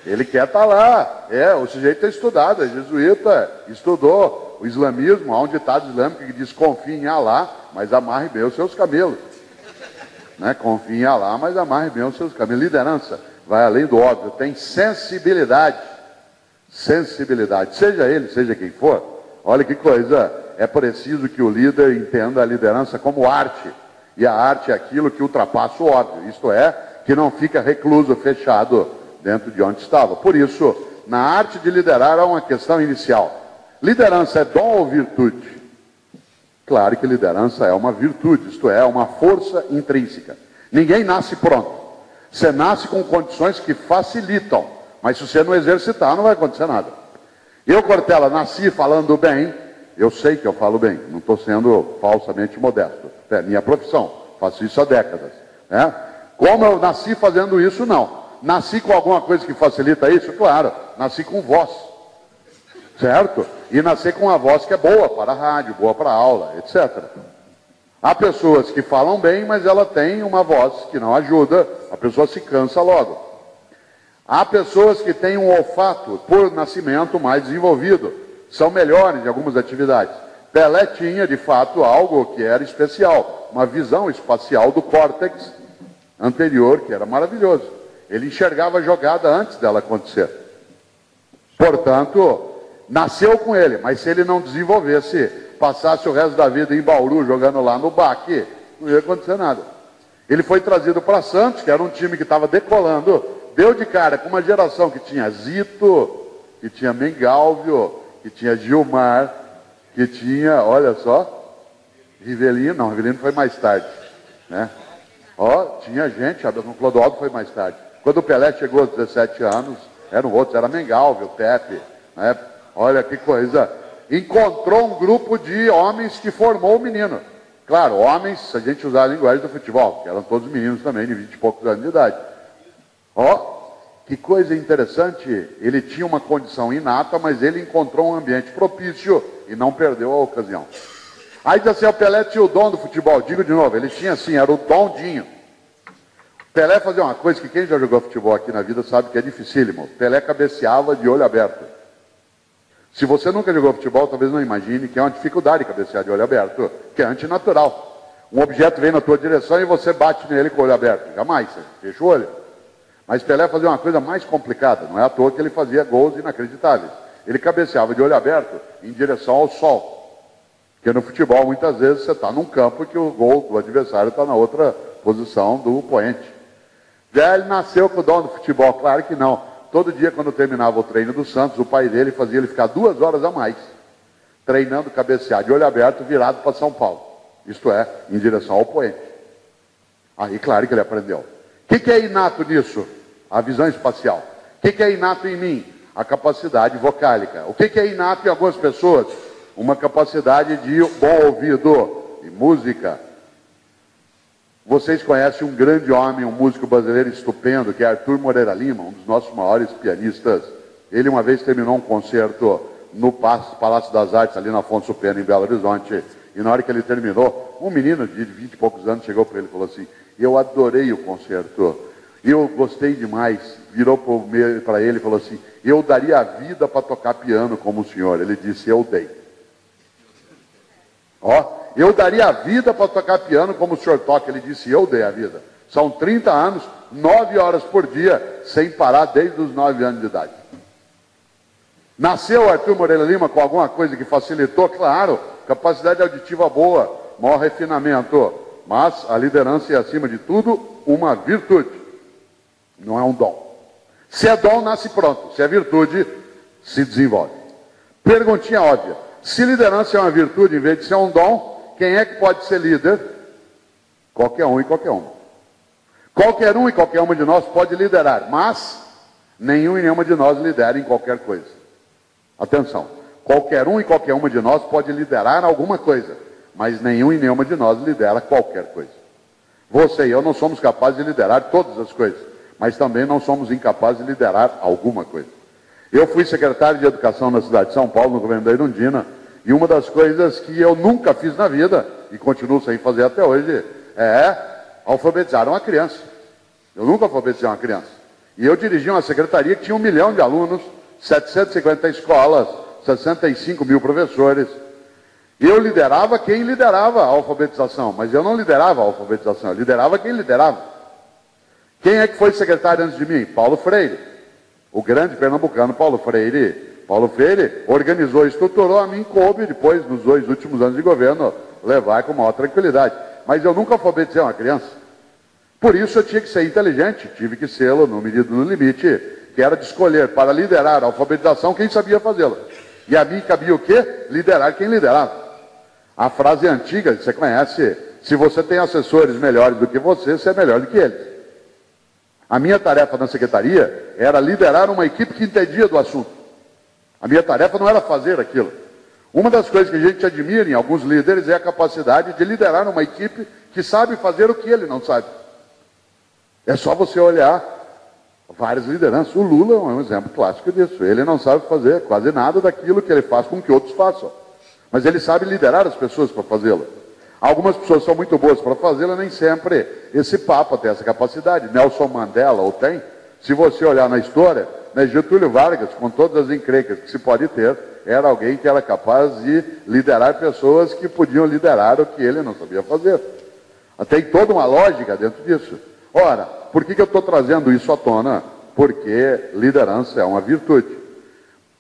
Ele quer estar lá. O sujeito é estudado, é jesuíta, estudou o islamismo. Há um ditado islâmico que diz: confie em Alá, mas amarre bem os seus camelos. Confie em Alá, mas amarre bem os seus camelos. Liderança vai além do óbvio, tem sensibilidade. Sensibilidade, seja ele, seja quem for. Olha que coisa, é preciso que o líder entenda a liderança como arte. E a arte é aquilo que ultrapassa o óbvio, isto é, que não fica recluso, fechado dentro de onde estava. Por isso, na arte de liderar há uma questão inicial. Liderança é dom ou virtude? Claro que liderança é uma virtude, isto é, uma força intrínseca. Ninguém nasce pronto. Você nasce com condições que facilitam, mas se você não exercitar, não vai acontecer nada. Eu, Cortella, nasci falando bem. Eu sei que eu falo bem, não estou sendo falsamente modesto. É minha profissão, faço isso há décadas. Como eu nasci fazendo isso, não. Nasci com alguma coisa que facilita isso? Claro, nasci com voz. Certo? E nascer com uma voz que é boa para a rádio, boa para a aula, etc. Há pessoas que falam bem, mas ela tem uma voz que não ajuda, a pessoa se cansa logo. Há pessoas que têm um olfato, por nascimento, mais desenvolvido, são melhores em algumas atividades. Pelé tinha, de fato, algo que era especial, uma visão espacial do córtex anterior, que era maravilhoso. Ele enxergava a jogada antes dela acontecer. Portanto, nasceu com ele, mas se ele não desenvolvesse, passasse o resto da vida em Bauru, jogando lá no Baque, não ia acontecer nada. Ele foi trazido para Santos, que era um time que estava decolando, deu de cara com uma geração que tinha Zito, que tinha Mengalvio, que tinha Gilmar, que tinha, olha só, Rivelino, não, Rivelino foi mais tarde, tinha gente, o Clodoaldo foi mais tarde. Quando o Pelé chegou aos 17 anos, eram outros, era Mengalvio, Pepe, olha que coisa. Encontrou um grupo de homens que formou o menino. Claro, homens, se a gente usar a linguagem do futebol, que eram todos meninos também, de 20 e poucos anos de idade. Que coisa interessante, ele tinha uma condição inata, mas ele encontrou um ambiente propício e não perdeu a ocasião. Aí diz assim, o Pelé tinha o dom do futebol. Digo de novo, ele tinha assim, era o dondinho. Pelé fazia uma coisa que quem já jogou futebol aqui na vida sabe que é dificílimo. Pelé cabeceava de olho aberto. Se você nunca jogou futebol, talvez não imagine que é uma dificuldade cabecear de olho aberto, que é antinatural. Um objeto vem na tua direção e você bate nele com o olho aberto. Jamais, você fecha o olho. Mas Pelé fazia uma coisa mais complicada, não é à toa que ele fazia gols inacreditáveis. Ele cabeceava de olho aberto em direção ao sol. Porque no futebol, muitas vezes, você está num campo que o gol do adversário está na outra posição do poente. Já ele nasceu com o dom do futebol? Claro que não. Todo dia, quando terminava o treino do Santos, o pai dele fazia ele ficar 2 horas a mais, treinando cabecear de olho aberto, virado para São Paulo. Isto é, em direção ao poente. Aí, claro que ele aprendeu. O que é inato nisso? A visão espacial. O que é inato em mim? A capacidade vocálica. O que é inato em algumas pessoas? Uma capacidade de bom ouvido e música. Vocês conhecem um grande homem, um músico brasileiro estupendo, que é Arthur Moreira Lima, um dos nossos maiores pianistas. Ele uma vez terminou um concerto no Palácio das Artes, ali na Afonso Pena, em Belo Horizonte. E na hora que ele terminou, um menino de 20 e poucos anos chegou para ele e falou assim, eu adorei o concerto, eu gostei demais. Virou para ele e falou assim, eu daria a vida para tocar piano como o senhor. Ele disse, eu dei. Eu daria a vida para tocar piano como o senhor toca. Ele disse, eu dei a vida. São 30 anos, 9 horas por dia, sem parar desde os 9 anos de idade. Nasceu Arthur Moreira Lima com alguma coisa que facilitou? Claro, capacidade auditiva boa, maior refinamento. Mas a liderança é, acima de tudo, uma virtude. Não é um dom. Se é dom, nasce pronto. Se é virtude, se desenvolve. Perguntinha óbvia. Se liderança é uma virtude em vez de ser um dom, quem é que pode ser líder? Qualquer um e qualquer uma. Qualquer um e qualquer uma de nós pode liderar, mas nenhum e nenhuma de nós lidera em qualquer coisa. Atenção, qualquer um e qualquer uma de nós pode liderar alguma coisa, mas nenhum e nenhuma de nós lidera qualquer coisa. Você e eu não somos capazes de liderar todas as coisas, mas também não somos incapazes de liderar alguma coisa. Eu fui secretário de Educação na cidade de São Paulo, no governo da Irundina, e uma das coisas que eu nunca fiz na vida, e continuo sem fazer até hoje, é alfabetizar uma criança. Eu nunca alfabetizei uma criança. E eu dirigi uma secretaria que tinha 1 milhão de alunos, 750 escolas, 65 mil professores. Eu liderava quem liderava a alfabetização, mas eu não liderava a alfabetização, eu liderava quem liderava. Quem é que foi secretário antes de mim? Paulo Freire. O grande pernambucano Paulo Freire. Paulo Freire organizou e estruturou, a mim coube depois, nos 2 últimos anos de governo, levar com maior tranquilidade. Mas eu nunca alfabetizei uma criança. Por isso eu tinha que ser inteligente, tive que sê-lo no medida do limite, que era de escolher para liderar a alfabetização quem sabia fazê-la. E a mim cabia o quê? Liderar quem liderava. A frase antiga, você conhece, se você tem assessores melhores do que você é melhor do que eles. A minha tarefa na secretaria era liderar uma equipe que entendia do assunto. A minha tarefa não era fazer aquilo. Uma das coisas que a gente admira em alguns líderes é a capacidade de liderar uma equipe que sabe fazer o que ele não sabe. É só você olhar várias lideranças. O Lula é um exemplo clássico disso. Ele não sabe fazer quase nada daquilo que ele faz com que outros façam. Mas ele sabe liderar as pessoas para fazê-lo. Algumas pessoas são muito boas para fazê-lo, nem sempre esse Papa tem essa capacidade. Nelson Mandela o tem. Se você olhar na história, né, Getúlio Vargas, com todas as encrencas que se pode ter, era alguém que era capaz de liderar pessoas que podiam liderar o que ele não sabia fazer. Tem toda uma lógica dentro disso. Ora, por que eu estou trazendo isso à tona? Porque liderança é uma virtude.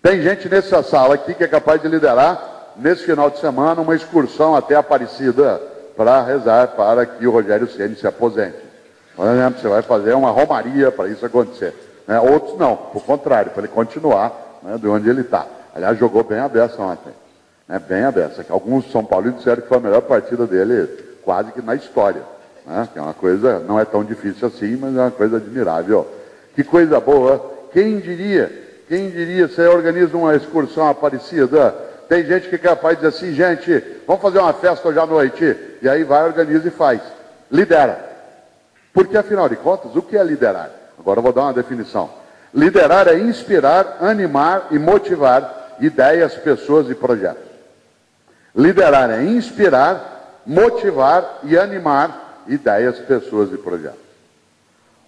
Tem gente nessa sala aqui que é capaz de liderar, nesse final de semana, uma excursão até Aparecida para rezar para que o Rogério Ceni se aposente. Por exemplo, você vai fazer uma romaria para isso acontecer. Né? Outros não, por contrário, para ele continuar, né, de onde ele está. Aliás, jogou bem a beça ontem. Né? Bem a beça. Alguns São Paulinos disseram que foi a melhor partida dele quase que na história. Né? Que é uma coisa, não é tão difícil assim, mas é uma coisa admirável. Que coisa boa. Quem diria, você organiza uma excursão Aparecida, tem gente que é capaz de dizer assim, gente, vamos fazer uma festa hoje à noite, e aí vai, organiza e faz. Lidera. Porque, afinal de contas, o que é liderar? Agora eu vou dar uma definição. Liderar é inspirar, animar e motivar ideias, pessoas e projetos. Liderar é inspirar, motivar e animar ideias, pessoas e projetos.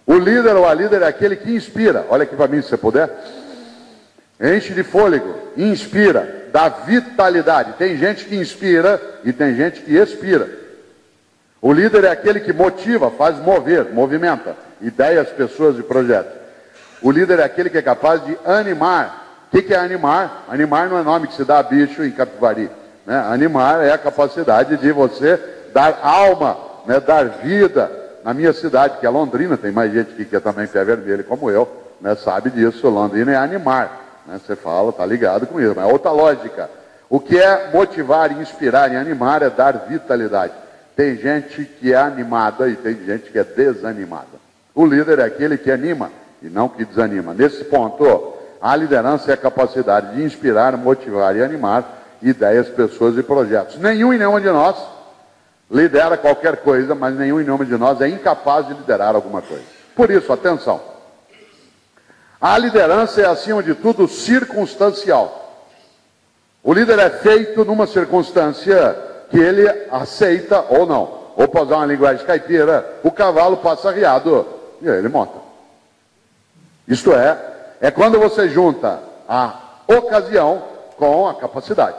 O líder ou a líder é aquele que inspira. Olha aqui para mim, se você puder. Enche de fôlego, inspira, dá vitalidade. Tem gente que inspira e tem gente que expira. O líder é aquele que motiva, faz mover, movimenta ideias, pessoas e projetos. O líder é aquele que é capaz de animar. O que é animar? Animar não é nome que se dá a bicho em Capivari. Né? Animar é a capacidade de você dar alma, né? Dar vida. Na minha cidade, que é Londrina, tem mais gente que é também pé vermelho como eu, né? Sabe disso. Londrina é animar. Né? Você fala, tá ligado com isso, mas é outra lógica. O que é motivar, inspirar e animar é dar vitalidade. Tem gente que é animada e tem gente que é desanimada. O líder é aquele que anima e não que desanima. Nesse ponto, a liderança é a capacidade de inspirar, motivar e animar ideias, pessoas e projetos. Nenhum e nenhuma de nós lidera qualquer coisa, mas nenhum e nenhuma de nós é incapaz de liderar alguma coisa. Por isso, atenção. A liderança é, acima de tudo, circunstancial. O líder é feito numa circunstância que ele aceita ou não. Ou para usar uma linguagem caipira, o cavalo passa arriado e aí ele monta. Isto é quando você junta a ocasião com a capacidade.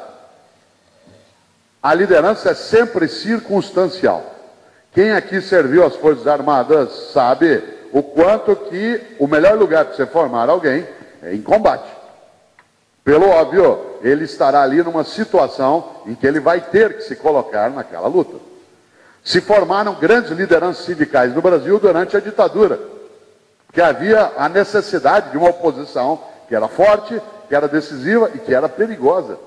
A liderança é sempre circunstancial. Quem aqui serviu as Forças Armadas sabe o quanto que o melhor lugar para você formar alguém é em combate. Pelo óbvio, ele estará ali numa situação em que ele vai ter que se colocar naquela luta. Se formaram grandes lideranças sindicais no Brasil durante a ditadura, porque havia a necessidade de uma oposição que era forte, que era decisiva e que era perigosa.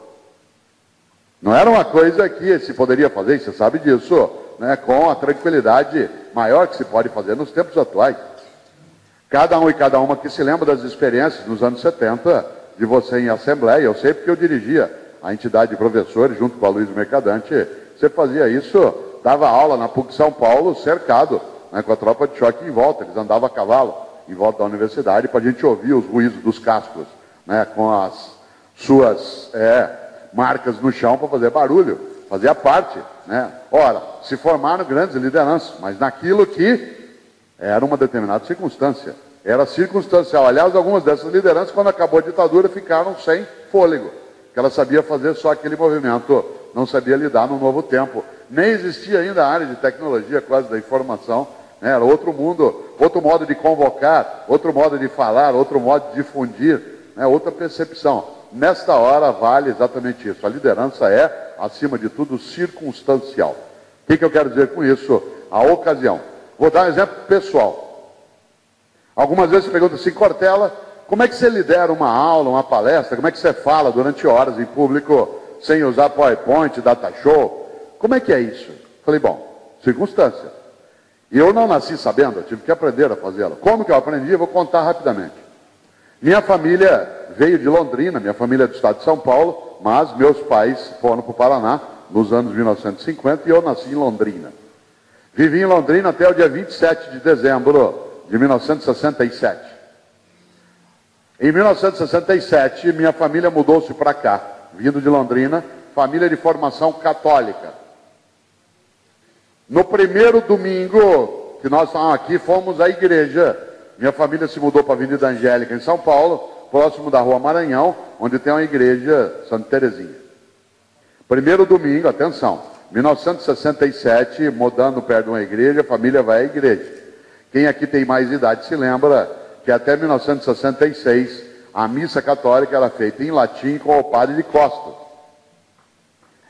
Não era uma coisa que se poderia fazer, e você sabe disso, né, com a tranquilidade maior que se pode fazer nos tempos atuais. Cada um e cada uma que se lembra das experiências nos anos 70, de você em assembleia, eu sei porque eu dirigia a entidade de professores junto com a Luiz Mercadante, você fazia isso, dava aula na PUC São Paulo, cercado, né, com a tropa de choque em volta, eles andavam a cavalo em volta da universidade para a gente ouvir os ruídos dos cascos, né, com as suas marcas no chão para fazer barulho, fazia parte, né? Ora, se formaram grandes lideranças, mas naquilo que era uma determinada circunstância, era circunstancial. Aliás, algumas dessas lideranças, quando acabou a ditadura, ficaram sem fôlego, que ela sabia fazer só aquele movimento, não sabia lidar no novo tempo. Nem existia ainda a área de tecnologia quase da informação, né? Era outro mundo, outro modo de convocar, outro modo de falar, outro modo de difundir, né? Outra percepção. Nesta hora vale exatamente isso. A liderança é, acima de tudo, circunstancial. O que eu quero dizer com isso? A ocasião. Vou dar um exemplo pessoal. Algumas vezes você pergunta assim, Cortella, como é que você lidera uma aula, uma palestra? Como é que você fala durante horas em público sem usar PowerPoint, data show? Como é que é isso? Falei, bom, circunstância. E eu não nasci sabendo, eu tive que aprender a fazê-la. Como que eu aprendi? Eu vou contar rapidamente. Minha família veio de Londrina, minha família é do estado de São Paulo, mas meus pais foram para o Paraná nos anos 1950 e eu nasci em Londrina. Vivi em Londrina até o dia 27 de dezembro de 1967. Em 1967, minha família mudou-se para cá, vindo de Londrina, família de formação católica. No primeiro domingo que nós estávamos aqui, fomos à igreja. Minha família se mudou para a Avenida Angélica, em São Paulo, próximo da Rua Maranhão, onde tem uma igreja Santa Terezinha. Primeiro domingo, atenção, 1967, mudando perto de uma igreja, a família vai à igreja. Quem aqui tem mais idade se lembra que até 1966, a missa católica era feita em latim com o padre de Costa.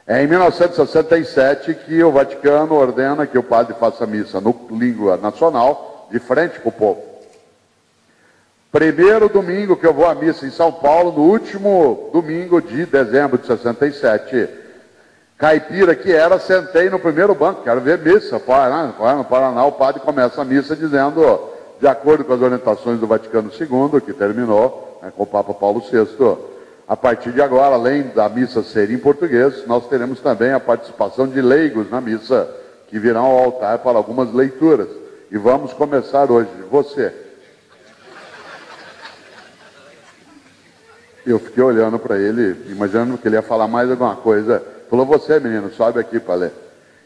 É em 1967 que o Vaticano ordena que o padre faça a missa no língua nacional, de frente para o povo. Primeiro domingo que eu vou à missa em São Paulo, no último domingo de dezembro de 67, caipira que era, sentei no primeiro banco, quero ver missa. No Paraná o padre começa a missa dizendo, de acordo com as orientações do Vaticano II, que terminou, né, com o Papa Paulo VI, a partir de agora, além da missa ser em português, nós teremos também a participação de leigos na missa, que virão ao altar para algumas leituras. E vamos começar hoje. Você. Eu fiquei olhando para ele, imaginando que ele ia falar mais alguma coisa. Falou, você menino, sobe aqui para ler.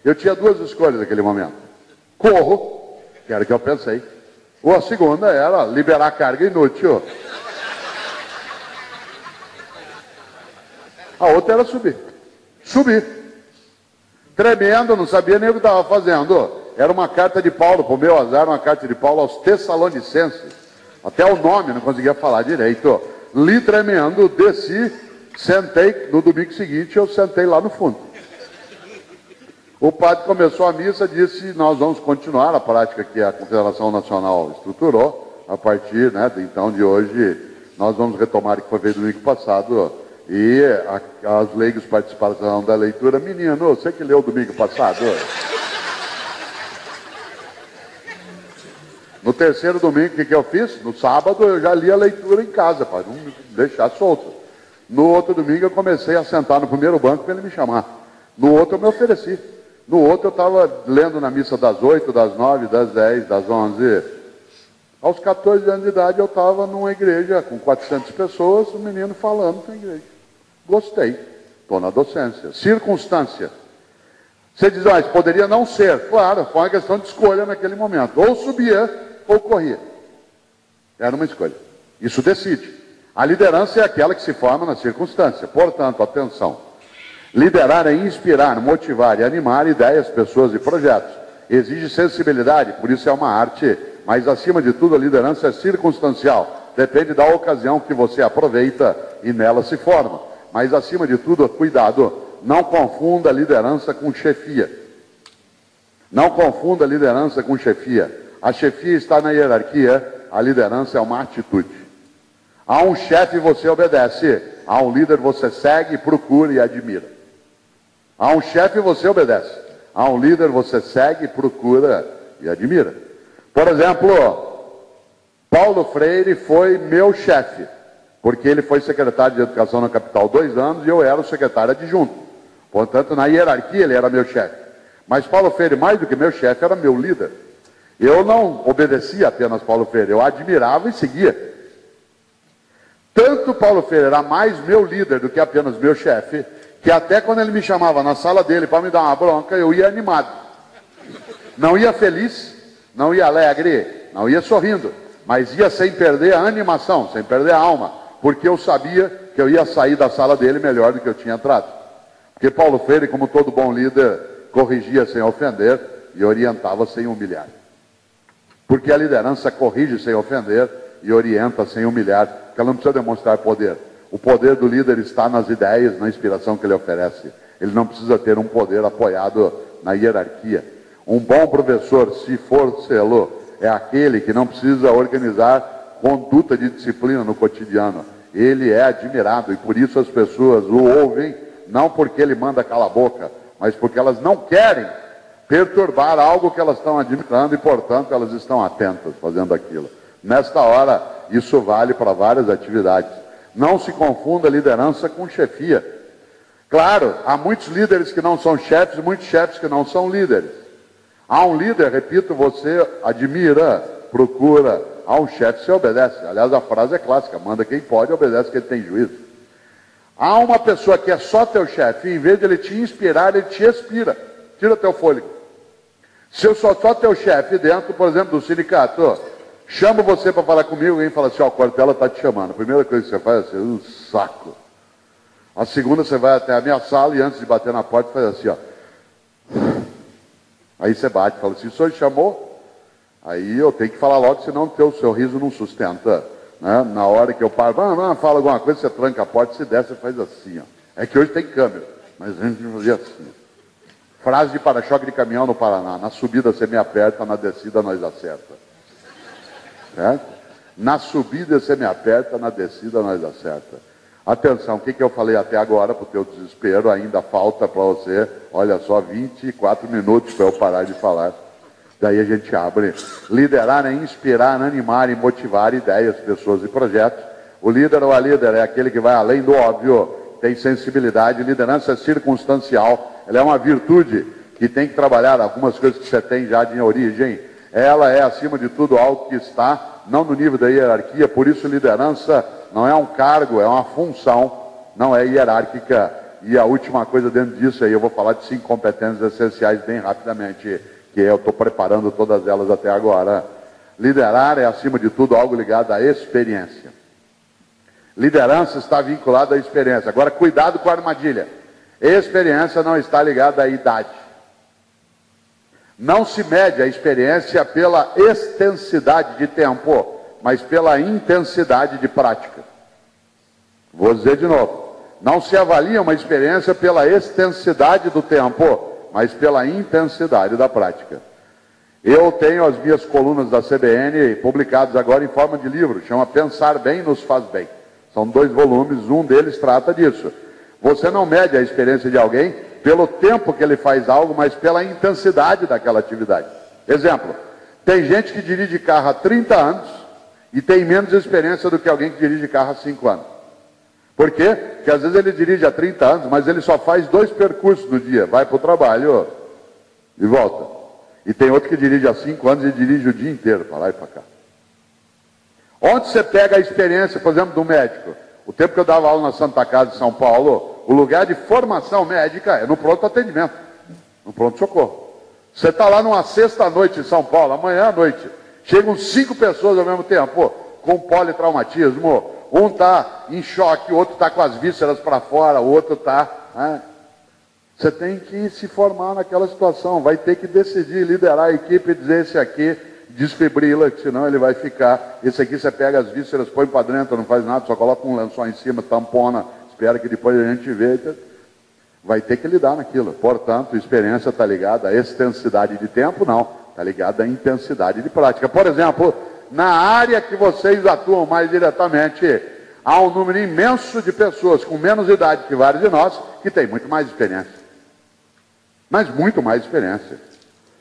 Eu tinha duas escolhas naquele momento. Corro, que era o que eu pensei. Ou a segunda era liberar carga inútil. A outra era subir. Subir. Tremendo, não sabia nem o que estava fazendo. Era uma carta de Paulo, para o meu azar, uma carta de Paulo aos Tessalonicenses. Até o nome não conseguia falar direito. Li tremendo, desci, sentei, no domingo seguinte eu sentei lá no fundo. O padre começou a missa, disse, nós vamos continuar a prática que a Confederação Nacional estruturou, a partir, né, então de hoje, nós vamos retomar o que foi feito domingo passado, e as leigos participaram da leitura. Menino, você que leu domingo passado? No terceiro domingo, o que eu fiz? No sábado eu já li a leitura em casa, para não deixar solto. No outro domingo eu comecei a sentar no primeiro banco para ele me chamar. No outro eu me ofereci. No outro eu estava lendo na missa das 8, das 9, das 10, das 11. Aos 14 anos de idade eu estava numa igreja com 400 pessoas, o menino falando na igreja. Gostei. Estou na docência. Circunstância. Você diz, mas poderia não ser. Claro, foi uma questão de escolha naquele momento. Ou subia ou corria. Era uma escolha. Isso decide. A liderança é aquela que se forma na circunstância. Portanto, atenção. Liderar é inspirar, motivar e animar ideias, pessoas e projetos. Exige sensibilidade, por isso é uma arte. Mas, acima de tudo, a liderança é circunstancial. Depende da ocasião que você aproveita e nela se forma. Mas, acima de tudo, cuidado. Não confunda liderança com chefia. Não confunda liderança com chefia. A chefia está na hierarquia, a liderança é uma atitude. A um chefe você obedece, a um líder você segue, procura e admira. A um chefe você obedece. A um líder você segue, procura e admira. Por exemplo, Paulo Freire foi meu chefe, porque ele foi secretário de Educação na capital 2 anos e eu era o secretário adjunto. Portanto, na hierarquia ele era meu chefe. Mas Paulo Freire, mais do que meu chefe, era meu líder. Eu não obedecia apenas Paulo Freire, eu admirava e seguia. Tanto Paulo Freire era mais meu líder do que apenas meu chefe, que até quando ele me chamava na sala dele para me dar uma bronca, eu ia animado. Não ia feliz, não ia alegre, não ia sorrindo, mas ia sem perder a animação, sem perder a alma, porque eu sabia que eu ia sair da sala dele melhor do que eu tinha entrado. Porque Paulo Freire, como todo bom líder, corrigia sem ofender e orientava sem humilhar. Porque a liderança corrige sem ofender e orienta sem humilhar, porque ela não precisa demonstrar poder. O poder do líder está nas ideias, na inspiração que ele oferece. Ele não precisa ter um poder apoiado na hierarquia. Um bom professor, se for sê-lo, é aquele que não precisa organizar conduta de disciplina no cotidiano. Ele é admirado e por isso as pessoas o ouvem, não porque ele manda calar a boca, mas porque elas não querem perturbar algo que elas estão admirando e, portanto, elas estão atentas fazendo aquilo. Nesta hora, isso vale para várias atividades. Não se confunda liderança com chefia. Claro, há muitos líderes que não são chefes, muitos chefes que não são líderes. Há um líder, repito, você admira, procura. Há um chefe, você obedece. Aliás, a frase é clássica, manda quem pode, obedece quem tem juízo. Há uma pessoa que é só teu chefe, e em vez de ele te inspirar, ele te expira. Tira teu fôlego. Se eu sou só teu chefe dentro, por exemplo, do sindicato, chamo você para falar comigo, alguém fala assim, ó, a Cortella está te chamando. A primeira coisa que você faz é assim, um saco. A segunda, você vai até a minha sala e antes de bater na porta, faz assim, ó. Aí você bate, fala assim, o senhor chamou? Aí eu tenho que falar logo, senão o seu riso não sustenta. Né? Na hora que eu paro, fala alguma coisa, você tranca a porta, se der, você faz assim, ó. É que hoje tem câmera, mas a gente fazia assim. Frase de para-choque de caminhão no Paraná, na subida você me aperta, na descida nós acerta. Certo? Na subida você me aperta, na descida nós acerta. Atenção, o que eu falei até agora, para o teu desespero, ainda falta para você, olha só, 24 minutos para eu parar de falar. Daí a gente abre. Liderar é inspirar, animar e motivar ideias, pessoas e projetos. O líder ou a líder é aquele que vai além do óbvio, tem sensibilidade. Liderança é circunstancial, ela é uma virtude que tem que trabalhar algumas coisas que você tem já de origem. Ela é, acima de tudo, algo que está, não no nível da hierarquia, por isso liderança não é um cargo, é uma função, não é hierárquica. E a última coisa dentro disso aí, eu vou falar de 5 competências essenciais bem rapidamente, que eu estou preparando todas elas até agora. Liderar é, acima de tudo, algo ligado à experiência. Liderança está vinculada à experiência. Agora, cuidado com a armadilha. Experiência não está ligada à idade. Não se mede a experiência pela extensidade de tempo, mas pela intensidade de prática. Vou dizer de novo. Não se avalia uma experiência pela extensidade do tempo, mas pela intensidade da prática. Eu tenho as minhas colunas da CBN publicadas agora em forma de livro, chama Pensar Bem nos Faz Bem. São 2 volumes, um deles trata disso. Você não mede a experiência de alguém pelo tempo que ele faz algo, mas pela intensidade daquela atividade. Exemplo, tem gente que dirige carro há 30 anos e tem menos experiência do que alguém que dirige carro há 5 anos. Por quê? Porque às vezes ele dirige há 30 anos, mas ele só faz 2 percursos no dia, vai para o trabalho e volta. E tem outro que dirige há 5 anos e dirige o dia inteiro, para lá e para cá. Onde você pega a experiência, por exemplo, do médico? O tempo que eu dava aula na Santa Casa de São Paulo, o lugar de formação médica é no pronto atendimento, no pronto-socorro. Você está lá numa sexta-noite em São Paulo, amanhã à noite, chegam 5 pessoas ao mesmo tempo, com politraumatismo, um está em choque, o outro está com as vísceras para fora, o outro está... Você tem que se formar naquela situação, vai ter que decidir, liderar a equipe e dizer esse aqui desfibrila, que senão ele vai ficar. Esse aqui você pega as vísceras, põe para dentro, não faz nada, só coloca um lençol em cima, tampona, espera que depois a gente vê. Vai ter que lidar naquilo. Portanto, experiência está ligada à extensidade de tempo? Não, está ligada à intensidade de prática. Por exemplo, na área que vocês atuam mais diretamente, há um número imenso de pessoas com menos idade que vários de nós, que tem muito mais experiência. mas muito mais experiência.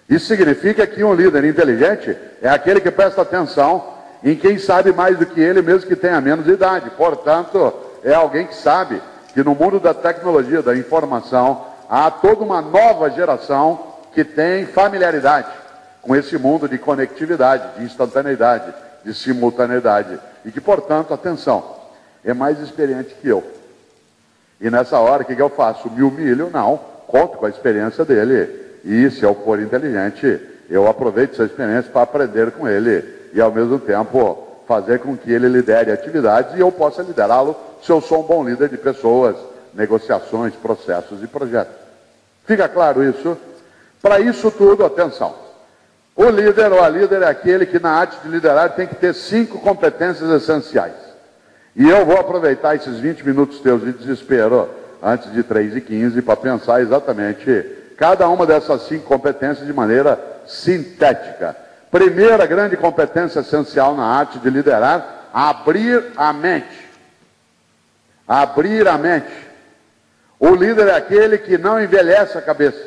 Isso significa que um líder inteligente é aquele que presta atenção em quem sabe mais do que ele, mesmo que tenha menos idade. Portanto, é alguém que sabe que no mundo da tecnologia, da informação, há toda uma nova geração que tem familiaridade com esse mundo de conectividade, de instantaneidade, de simultaneidade. E que, portanto, atenção, é mais experiente que eu. E nessa hora, o que eu faço? Me humilho? Não. Conto com a experiência dele. E se eu for inteligente, eu aproveito essa experiência para aprender com ele. E, ao mesmo tempo, fazer com que ele lidere atividades e eu possa liderá-lo se eu sou um bom líder de pessoas, negociações, processos e projetos. Fica claro isso? Para isso tudo, atenção. O líder ou a líder é aquele que na arte de liderar tem que ter 5 competências essenciais. E eu vou aproveitar esses 20 minutos teus de desespero, antes de 3h15, para pensar exatamente cada uma dessas 5 competências de maneira sintética. Primeira grande competência essencial na arte de liderar, abrir a mente. Abrir a mente. O líder é aquele que não envelhece a cabeça.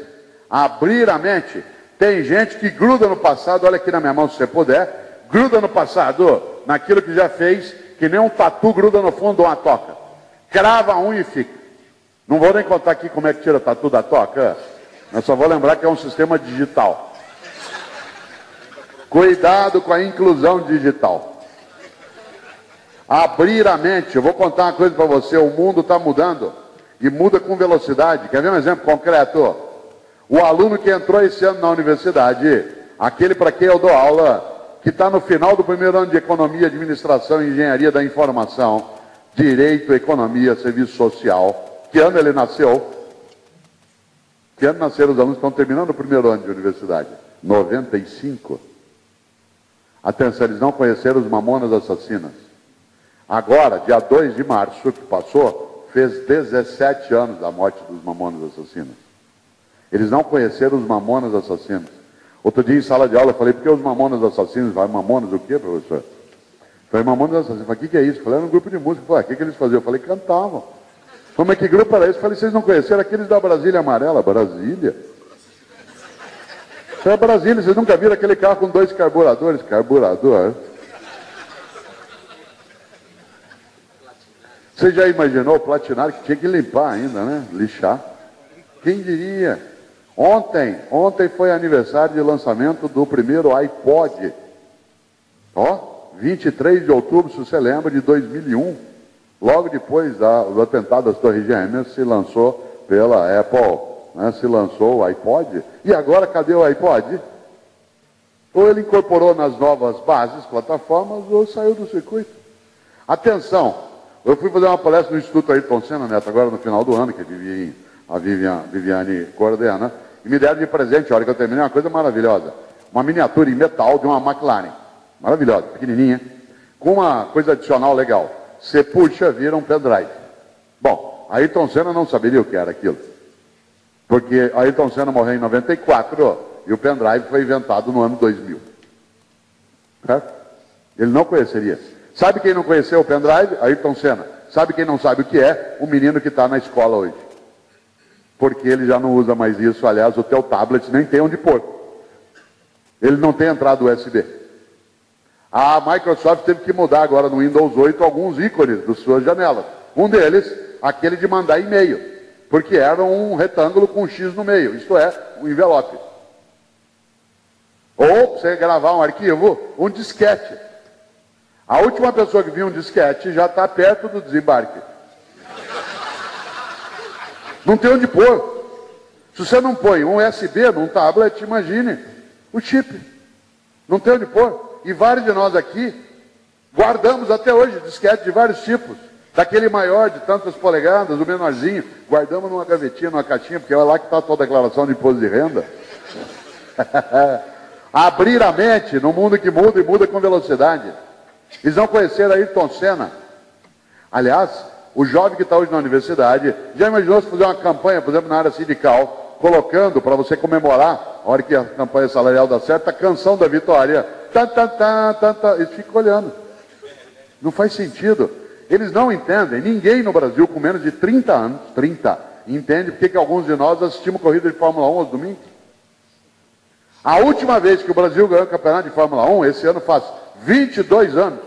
Abrir a mente. Tem gente que gruda no passado, olha aqui na minha mão se você puder, gruda no passado, naquilo que já fez, que nem um tatu gruda no fundo de uma toca. Crava a unha e fica. Não vou nem contar aqui como é que tira tatu da toca, eu só vou lembrar que é um sistema digital. Cuidado com a inclusão digital. Abrir a mente. Eu vou contar uma coisa para você, o mundo está mudando e muda com velocidade. Quer ver um exemplo concreto? O aluno que entrou esse ano na universidade, aquele para quem eu dou aula, que está no final do primeiro ano de Economia, Administração e Engenharia da Informação, Direito, Economia, Serviço Social. Que ano ele nasceu? Que ano nasceram os alunos que estão terminando o primeiro ano de universidade? 95. Atenção, eles não conheceram os Mamonas Assassinas. Agora, dia 2 de março, que passou, fez 17 anos da morte dos Mamonas Assassinas. Eles não conheceram os Mamonas Assassinos. Outro dia em sala de aula eu falei, por que os Mamonas Assassinos? Vai, Mamonas o quê, professor? Eu falei, Mamonas Assassinos. Eu falei, o que é isso? Eu falei, era um grupo de música. Eu falei, o que eles faziam? Eu falei, cantavam. Como é que grupo era esse? Eu falei, vocês não conheceram aqueles da Brasília Amarela? Brasília? Isso é Brasília, vocês nunca viram aquele carro com 2 carburadores? Carburador? Você já imaginou o platinário que tinha que limpar ainda, né? Lixar? Quem diria? Ontem foi aniversário de lançamento do primeiro iPod. Ó, 23 de outubro, se você lembra, de 2001. Logo depois do atentado das Torres Gêmeas, se lançou pela Apple, né? Se lançou o iPod. E agora, cadê o iPod? Ou ele incorporou nas novas bases, plataformas, ou saiu do circuito. Atenção, eu fui fazer uma palestra no Instituto Ayrton Senna, Neto, agora no final do ano, que a Viviane coordena, e me deram de presente, a hora que eu terminei, uma coisa maravilhosa. Uma miniatura em metal de uma McLaren. Maravilhosa, pequenininha, com uma coisa adicional legal. Você puxa, vira um pendrive. Bom, Ayrton Senna não saberia o que era aquilo. Porque Ayrton Senna morreu em 94 e o pendrive foi inventado no ano 2000. Certo? Ele não conheceria. Sabe quem não conheceu o pendrive? Ayrton Senna. Sabe quem não sabe o que é? O menino que está na escola hoje. Porque ele já não usa mais isso. Aliás, o teu tablet nem tem onde pôr. Ele não tem entrada USB. A Microsoft teve que mudar agora no Windows 8 alguns ícones das suas janelas. Um deles, aquele de mandar e-mail. Porque era um retângulo com um X no meio. Isto é, um envelope. Ou, para você gravar um arquivo, um disquete. A última pessoa que viu um disquete já está perto do desembarque. Não tem onde pôr. Se você não põe um USB num tablet, imagine o chip. Não tem onde pôr. E vários de nós aqui guardamos até hoje disquete de vários tipos. Daquele maior de tantas polegadas, o menorzinho, guardamos numa gavetinha, numa caixinha, porque é lá que está a tua declaração de imposto de renda. Abrir a mente no mundo que muda e muda com velocidade. Eles não conheceram Ayrton Senna. Aliás, o jovem que está hoje na universidade, já imaginou se fazer uma campanha, por exemplo, na área sindical, colocando, para você comemorar, a hora que a campanha salarial dá certo, a canção da vitória. Eles ficam olhando. Não faz sentido. Eles não entendem. Ninguém no Brasil com menos de 30 anos, 30, entende por que alguns de nós assistimos corrida de Fórmula 1 aos domingos. A última vez que o Brasil ganhou o campeonato de Fórmula 1, esse ano faz 22 anos.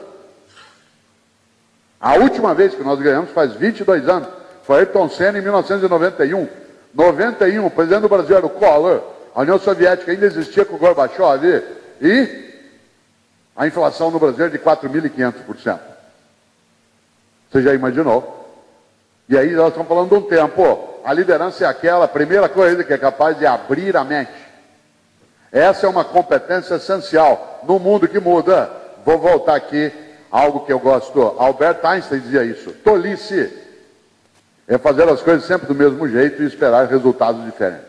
A última vez que nós ganhamos faz 22 anos. Foi Ayrton Senna em 1991. 91, o presidente do Brasil era o Collor. A União Soviética ainda existia com o Gorbachev. E a inflação no Brasil é de 4.500%. Você já imaginou? E aí nós estamos falando de um tempo. A liderança é aquela primeira coisa que é capaz de abrir a mente. Essa é uma competência essencial no mundo que muda. Vou voltar aqui a algo que eu gosto. Albert Einstein dizia isso. Tolice é fazer as coisas sempre do mesmo jeito e esperar resultados diferentes.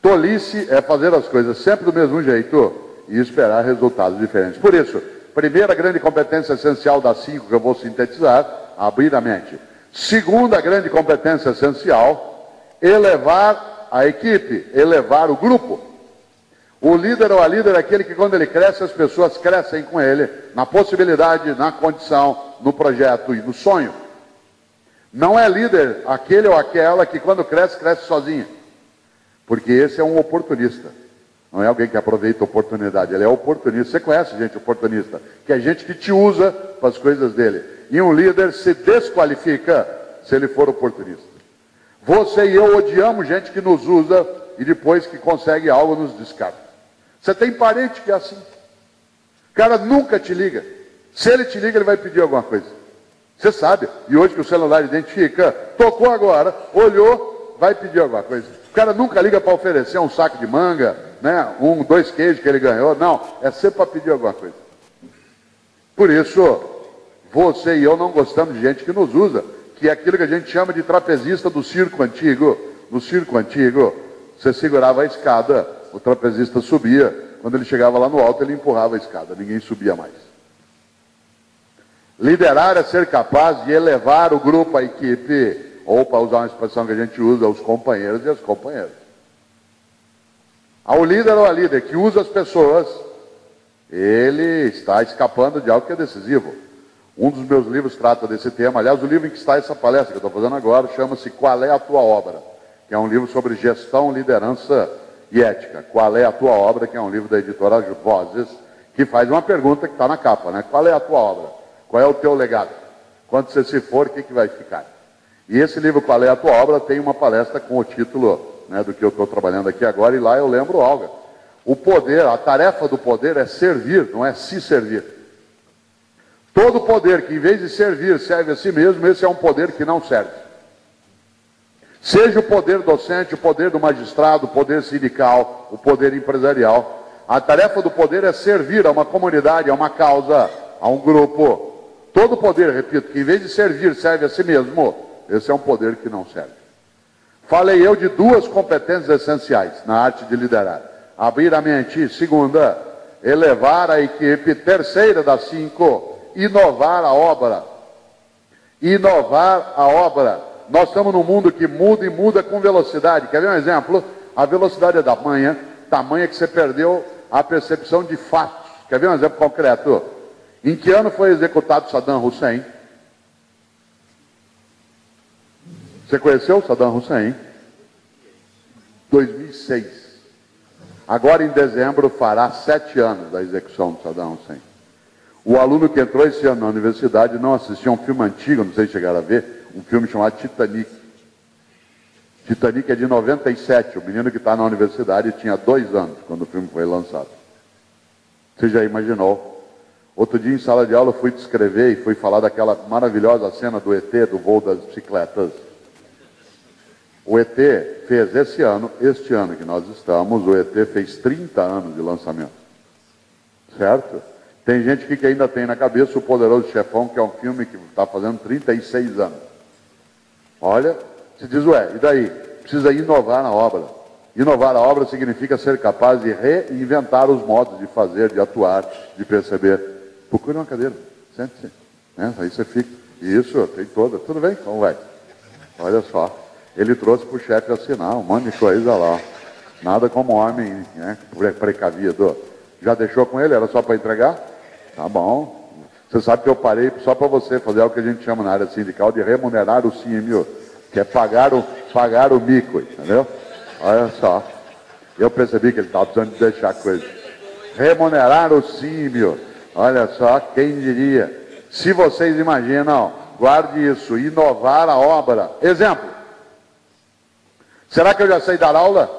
Tolice é fazer as coisas sempre do mesmo jeito e esperar resultados diferentes. Por isso, primeira grande competência essencial das 5 que eu vou sintetizar, abrir a mente. Segunda grande competência essencial, elevar a equipe, elevar o grupo. O líder ou a líder é aquele que quando ele cresce, as pessoas crescem com ele, na possibilidade, na condição, no projeto e no sonho. Não é líder aquele ou aquela que quando cresce, cresce sozinha. Porque esse é um oportunista. Não é alguém que aproveita a oportunidade, ele é oportunista. Você conhece gente oportunista, que é gente que te usa para as coisas dele. E um líder se desqualifica se ele for oportunista. Você e eu odiamos gente que nos usa e depois que consegue algo nos descarta. Você tem parente que é assim. O cara nunca te liga. Se ele te liga, ele vai pedir alguma coisa. Você sabe. E hoje que o celular identifica, tocou agora, olhou, vai pedir alguma coisa. O cara nunca liga para oferecer um saco de manga, né? 2 queijos que ele ganhou. Não, é sempre para pedir alguma coisa. Por isso, você e eu não gostamos de gente que nos usa, que é aquilo que a gente chama de trapezista do circo antigo. No circo antigo, você segurava a escada, o trapezista subia, quando ele chegava lá no alto, ele empurrava a escada, ninguém subia mais. Liderar é ser capaz de elevar o grupo, a equipe, ou para usar uma expressão que a gente usa, os companheiros e as companheiras. Ao líder ou a líder que usa as pessoas, ele está escapando de algo que é decisivo. Um dos meus livros trata desse tema. Aliás, o livro em que está essa palestra que eu estou fazendo agora chama-se Qual é a Tua Obra? Que é um livro sobre gestão, liderança e ética. Qual é a Tua Obra? Que é um livro da editora Vozes, que faz uma pergunta que está na capa, né? Qual é a tua obra? Qual é o teu legado? Quando você se for, o que vai ficar? E esse livro, Qual é a Tua Obra, tem uma palestra com o título, né, do que eu estou trabalhando aqui agora, e lá eu lembro algo. O poder, a tarefa do poder é servir, não é se servir. Todo poder que, em vez de servir, serve a si mesmo, esse é um poder que não serve. Seja o poder docente, o poder do magistrado, o poder sindical, o poder empresarial. A tarefa do poder é servir a uma comunidade, a uma causa, a um grupo. Todo poder, repito, que em vez de servir, serve a si mesmo, esse é um poder que não serve. Falei eu de 2 competências essenciais na arte de liderar. Abrir a mente. Segunda, elevar a equipe. Terceira das 5, inovar a obra. Inovar a obra. Nós estamos num mundo que muda e muda com velocidade. Quer ver um exemplo? A velocidade é tamanha que você perdeu a percepção de fatos. Quer ver um exemplo concreto? Em que ano foi executado Saddam Hussein? Você conheceu Saddam Hussein? 2006. Agora em dezembro fará 7 anos da execução de Saddam Hussein. O aluno que entrou esse ano na universidade não assistiu a um filme antigo, não sei se chegaram a ver, um filme chamado Titanic. Titanic é de 97, o menino que está na universidade tinha 2 anos quando o filme foi lançado. Você já imaginou? Outro dia em sala de aula eu fui descrever e fui falar daquela maravilhosa cena do ET, do voo das bicicletas. O ET fez este ano que nós estamos, o ET fez 30 anos de lançamento. Certo? Tem gente que ainda tem na cabeça o Poderoso Chefão, que é um filme que está fazendo 36 anos. Olha, se diz, ué, e daí? Precisa inovar na obra. Inovar a obra significa ser capaz de reinventar os modos de fazer, de atuar, de perceber. Procure uma cadeira, sente-se. Aí você fica. Isso, tem toda. Tudo bem? Como vai? Olha só. Ele trouxe para o chefe assinar um monte de coisa lá. Nada como homem, né, precavido. Já deixou com ele? Era só para entregar? Tá bom. Você sabe que eu parei só para você fazer algo que a gente chama na área sindical de remunerar o símio. que é pagar o mico, entendeu? Olha só. Eu percebi que ele estava precisando de deixar coisa. Remunerar o símio. Olha só, quem diria. Se vocês imaginam, guarde isso, inovar a obra. Exemplo. Será que eu já sei dar aula?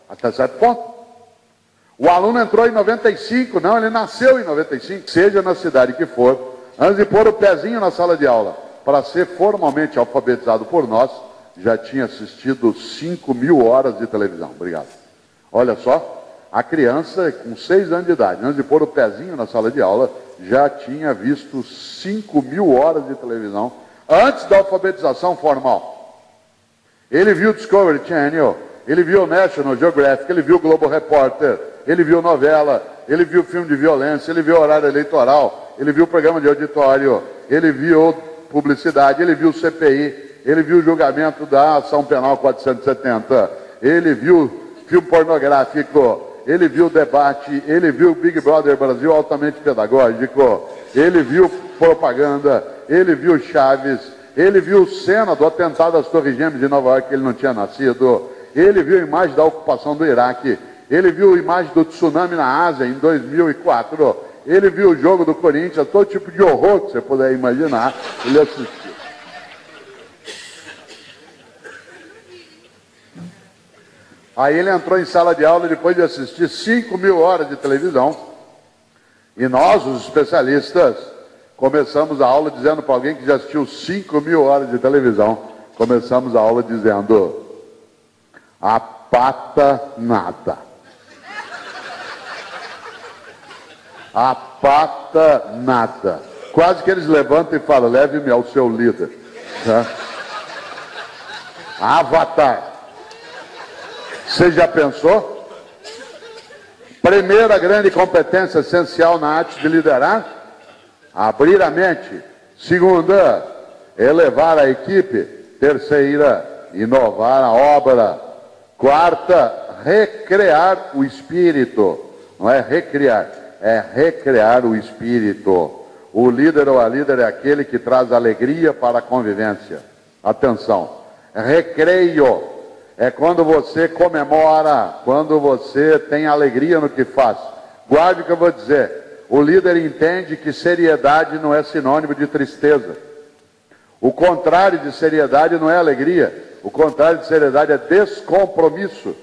Até certo ponto. O aluno entrou em 95, não, ele nasceu em 95. Seja na cidade que for, antes de pôr o pezinho na sala de aula, para ser formalmente alfabetizado por nós, já tinha assistido 5.000 horas de televisão. Obrigado. Olha só, a criança com 6 anos de idade, antes de pôr o pezinho na sala de aula, já tinha visto 5.000 horas de televisão antes da alfabetização formal. Ele viu Discovery Channel, ele viu National Geographic, ele viu Globo Repórter, ele viu novela, ele viu filme de violência, ele viu horário eleitoral, ele viu programa de auditório, ele viu publicidade, ele viu CPI, ele viu o julgamento da ação penal 470, ele viu filme pornográfico, ele viu debate, ele viu Big Brother Brasil altamente pedagógico, ele viu propaganda, ele viu Chaves, ele viu cena do atentado às Torres Gêmeas de Nova York, que ele não tinha nascido, ele viu imagem da ocupação do Iraque, ele viu imagem do tsunami na Ásia em 2004, ele viu o jogo do Corinthians, todo tipo de horror que você puder imaginar, ele assistiu. Aí ele entrou em sala de aula depois de assistir 5.000 horas de televisão. E nós, os especialistas, começamos a aula dizendo para alguém que já assistiu 5.000 horas de televisão, começamos a aula dizendo: a pata nada. A pata nada. Quase que eles levantam e falam: leve-me ao seu líder. Tá? Avatar. Você já pensou? Primeira grande competência essencial na arte de liderar: abrir a mente. Segunda, elevar a equipe. Terceira, inovar a obra. Quarta, recrear o espírito. Não é recriar, é recrear o espírito. O líder ou a líder é aquele que traz alegria para a convivência. Atenção, recreio é quando você comemora, quando você tem alegria no que faz. Guarde o que eu vou dizer. O líder entende que seriedade não é sinônimo de tristeza. O contrário de seriedade não é alegria. O contrário de seriedade é descompromisso.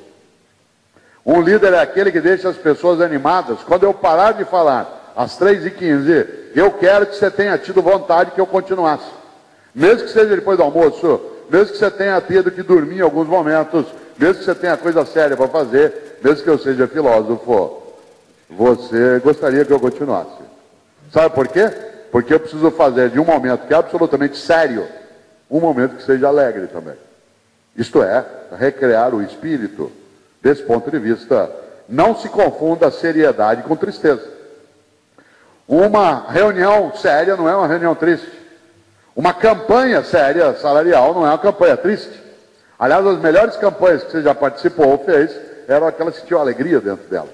Um líder é aquele que deixa as pessoas animadas. Quando eu parar de falar às 3h15, eu quero que você tenha tido vontade que eu continuasse. Mesmo que seja depois do almoço, mesmo que você tenha tido que dormir em alguns momentos, mesmo que você tenha coisa séria para fazer, mesmo que eu seja filósofo, você gostaria que eu continuasse. Sabe por quê? Porque eu preciso fazer de um momento que é absolutamente sério, um momento que seja alegre também. Isto é, recriar o espírito. Desse ponto de vista, não se confunda seriedade com tristeza. Uma reunião séria não é uma reunião triste. Uma campanha séria salarial não é uma campanha triste. Aliás, as melhores campanhas que você já participou ou fez eram aquelas que tinham alegria dentro delas.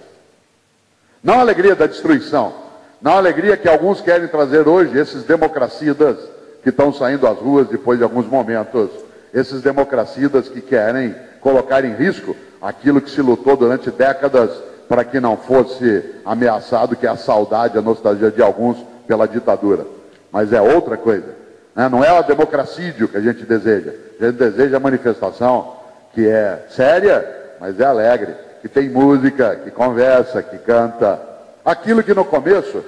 Não a alegria da destruição, não a alegria que alguns querem trazer hoje, esses democracidas que estão saindo às ruas depois de alguns momentos, esses democracidas que querem colocar em risco aquilo que se lutou durante décadas para que não fosse ameaçado, que é a saudade, a nostalgia de alguns pela ditadura. Mas é outra coisa. Não é o democracídio que a gente deseja. A gente deseja a manifestação que é séria, mas é alegre, que tem música, que conversa, que canta. Aquilo que no começo,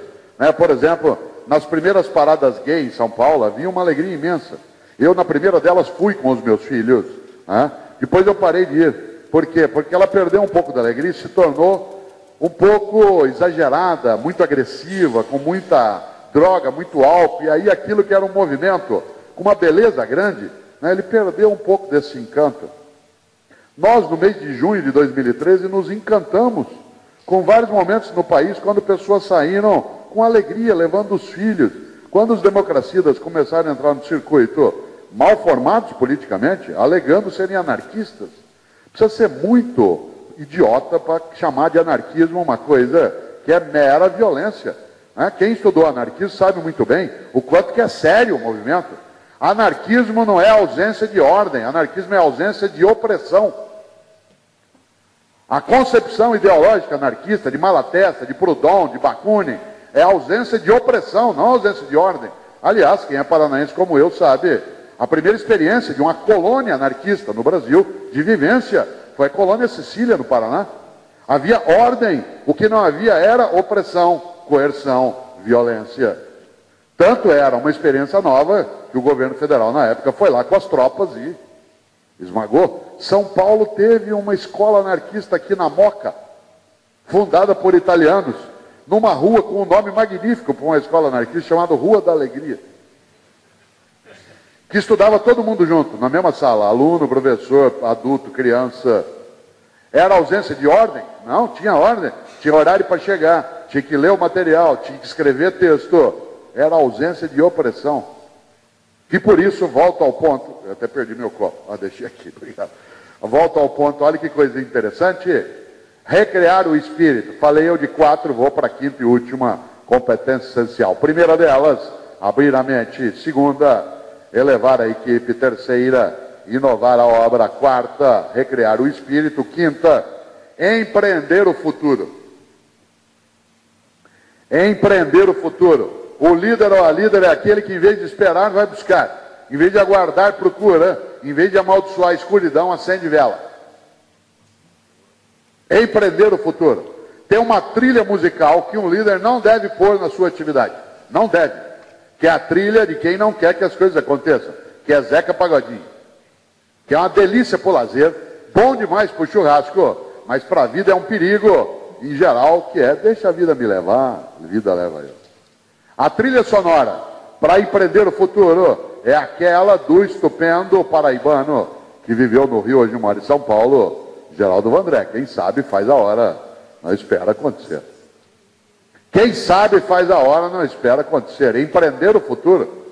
por exemplo, nas primeiras paradas gay em São Paulo, havia uma alegria imensa. Eu, na primeira delas, fui com os meus filhos. Depois eu parei de ir. Por quê? Porque ela perdeu um pouco da alegria e se tornou um pouco exagerada, muito agressiva, com muita droga, muito álcool, e aí aquilo que era um movimento com uma beleza grande, ele perdeu um pouco desse encanto. Nós, no mês de junho de 2013, nos encantamos com vários momentos no país, quando pessoas saíram com alegria, levando os filhos. Quando os democracidas começaram a entrar no circuito, mal formados politicamente, alegando serem anarquistas. Precisa ser muito idiota para chamar de anarquismo uma coisa que é mera violência. Quem estudou anarquismo sabe muito bem o quanto que é sério o movimento. Anarquismo não é ausência de ordem, anarquismo é ausência de opressão. A concepção ideológica anarquista de Malatesta, de Proudhon, de Bakunin, é ausência de opressão, não ausência de ordem. Aliás, quem é paranaense como eu sabe, a primeira experiência de uma colônia anarquista no Brasil, de vivência, foi a colônia Sicília, no Paraná. Havia ordem, o que não havia era opressão, coerção, violência. Tanto era uma experiência nova que o governo federal na época foi lá com as tropas e esmagou. São Paulo teve uma escola anarquista aqui na Moca, fundada por italianos, numa rua com um nome magnífico para uma escola anarquista chamada Rua da Alegria, que estudava todo mundo junto, na mesma sala, aluno, professor, adulto, criança. Era ausência de ordem? Não, tinha ordem, tinha horário para chegar, tinha que ler o material, tinha que escrever texto. Era ausência de opressão. E por isso, volto ao ponto, eu até perdi meu copo, deixei aqui, obrigado. Volto ao ponto, olha que coisa interessante, recriar o espírito. Falei eu de 4, vou para a 5ª e última competência essencial. Primeira delas, abrir a mente. Segunda, elevar a equipe. Terceira, inovar a obra. 4ª, recriar o espírito. 5ª, empreender o futuro. Empreender o futuro. O líder ou a líder é aquele que, em vez de esperar, vai buscar. Em vez de aguardar, procura. Em vez de amaldiçoar a escuridão, acende vela. Empreender o futuro. Tem uma trilha musical que um líder não deve pôr na sua atividade. Não deve. Que é a trilha de quem não quer que as coisas aconteçam. Que é Zeca Pagodinho. Que é uma delícia para o lazer. Bom demais para o churrasco. Mas para a vida é um perigo. Em geral, que é deixa a vida me levar. A vida leva eu. A trilha sonora para empreender o futuro é aquela do estupendo paraibano que viveu no Rio, hoje mora em São Paulo, Geraldo Vandré. Quem sabe faz a hora, não espera acontecer. Quem sabe faz a hora, não espera acontecer. Empreender o futuro.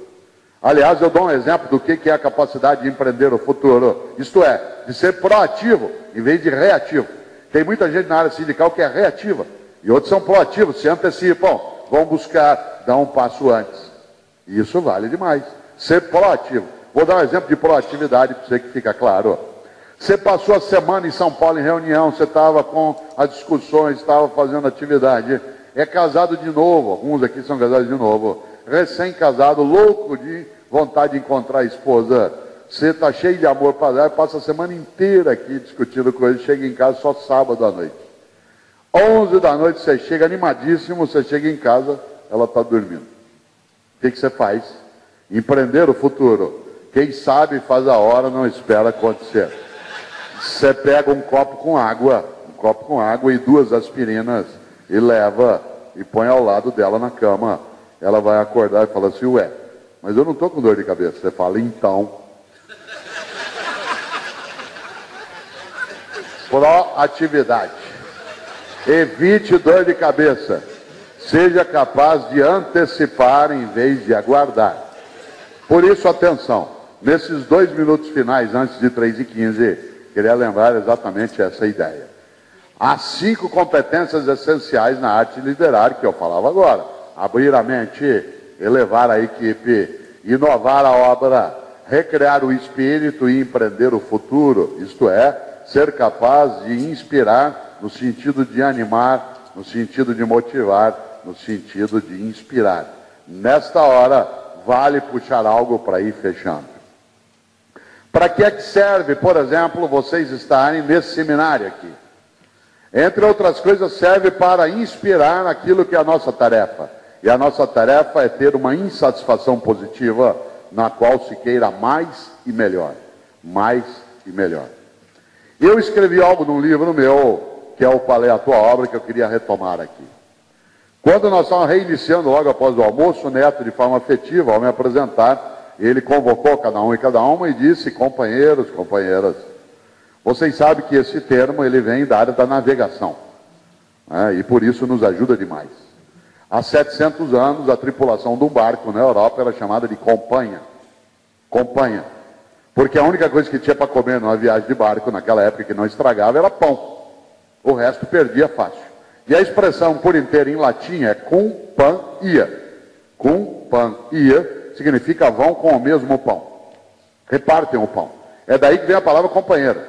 Aliás, eu dou um exemplo do que é a capacidade de empreender o futuro. Isto é, de ser proativo em vez de reativo. Tem muita gente na área sindical que é reativa e outros são proativos, se antecipam, vão buscar, dar um passo antes. E isso vale demais. Ser proativo. Vou dar um exemplo de proatividade para você que fica claro. Você passou a semana em São Paulo em reunião, você estava com as discussões, estava fazendo atividade. É casado de novo, alguns aqui são casados de novo. Recém-casado, louco de vontade de encontrar a esposa. Você está cheio de amor para dar, passa a semana inteira aqui discutindo coisas, chega em casa só sábado à noite. 11 da noite você chega animadíssimo, você chega em casa, ela está dormindo. O que você faz? Empreender o futuro. Quem sabe faz a hora, não espera acontecer. Você pega um copo com água e 2 aspirinas e leva e põe ao lado dela na cama. Ela vai acordar e fala assim, ué, mas eu não estou com dor de cabeça. Você fala, então. Proatividade. Evite dor de cabeça. Seja capaz de antecipar em vez de aguardar. Por isso, atenção. Nesses 2 minutos finais, antes de 3h15, queria lembrar exatamente essa ideia. Há 5 competências essenciais na arte de liderar, que eu falava agora. Abrir a mente, elevar a equipe, inovar a obra, recriar o espírito e empreender o futuro. Isto é, ser capaz de inspirar no sentido de animar, no sentido de motivar, no sentido de inspirar. Nesta hora, vale puxar algo para ir fechando. Para que é que serve, por exemplo, vocês estarem nesse seminário aqui? Entre outras coisas, serve para inspirar aquilo que é a nossa tarefa. E a nossa tarefa é ter uma insatisfação positiva na qual se queira mais e melhor. Mais e melhor. Eu escrevi algo num livro meu, que é o Palé, a Tua Obra, que eu queria retomar aqui. Quando nós estávamos reiniciando logo após o almoço, o Neto, de forma afetiva, ao me apresentar, ele convocou cada um e cada uma e disse, companheiros, companheiras, vocês sabem que esse termo ele vem da área da navegação, né, e por isso nos ajuda demais. Há 700 anos, a tripulação de um barco na Europa era chamada de companhia. Companhia. Porque a única coisa que tinha para comer numa viagem de barco, naquela época que não estragava, era pão. O resto perdia fácil. E a expressão por inteiro em latim é cum pan ia. Cum pan ia significa vão com o mesmo pão. repartem o pão. É daí que vem a palavra companheiro.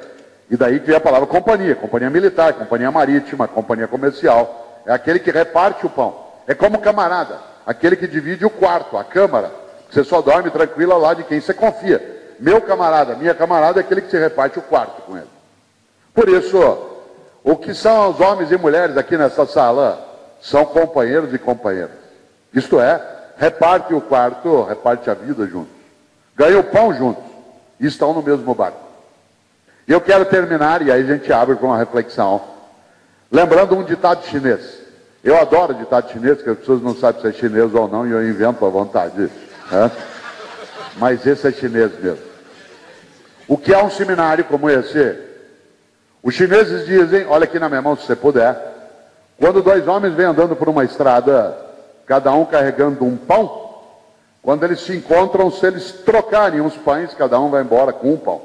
E daí que vem a palavra companhia. Companhia militar, companhia marítima, companhia comercial. É aquele que reparte o pão. É como camarada, aquele que divide o quarto, a câmara. Você só dorme tranquila lá de quem você confia. Meu camarada, minha camarada é aquele que se reparte o quarto com ele. Por isso, o que são os homens e mulheres aqui nessa sala são companheiros e companheiras. Isto é, reparte o quarto, reparte a vida juntos. Ganham o pão juntos e estão no mesmo barco. E eu quero terminar, e aí a gente abre com uma reflexão, lembrando um ditado chinês. Eu adoro ditado chinês, que as pessoas não sabem se é chinês ou não, e eu invento à vontade. Né? Mas esse é chinês mesmo. O que é um seminário como esse? Os chineses dizem, olha aqui na minha mão se você puder, quando dois homens vêm andando por uma estrada, cada um carregando um pão, quando eles se encontram, se eles trocarem os pães, cada um vai embora com um pão.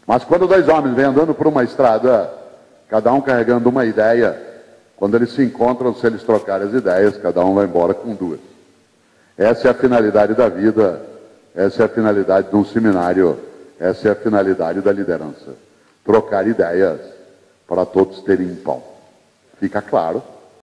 Mas quando dois homens vêm andando por uma estrada, cada um carregando uma ideia, quando eles se encontram, se eles trocarem as ideias, cada um vai embora com duas. Essa é a finalidade da vida. Essa é a finalidade de um seminário, essa é a finalidade da liderança. Trocar ideias para todos terem pão. Fica claro?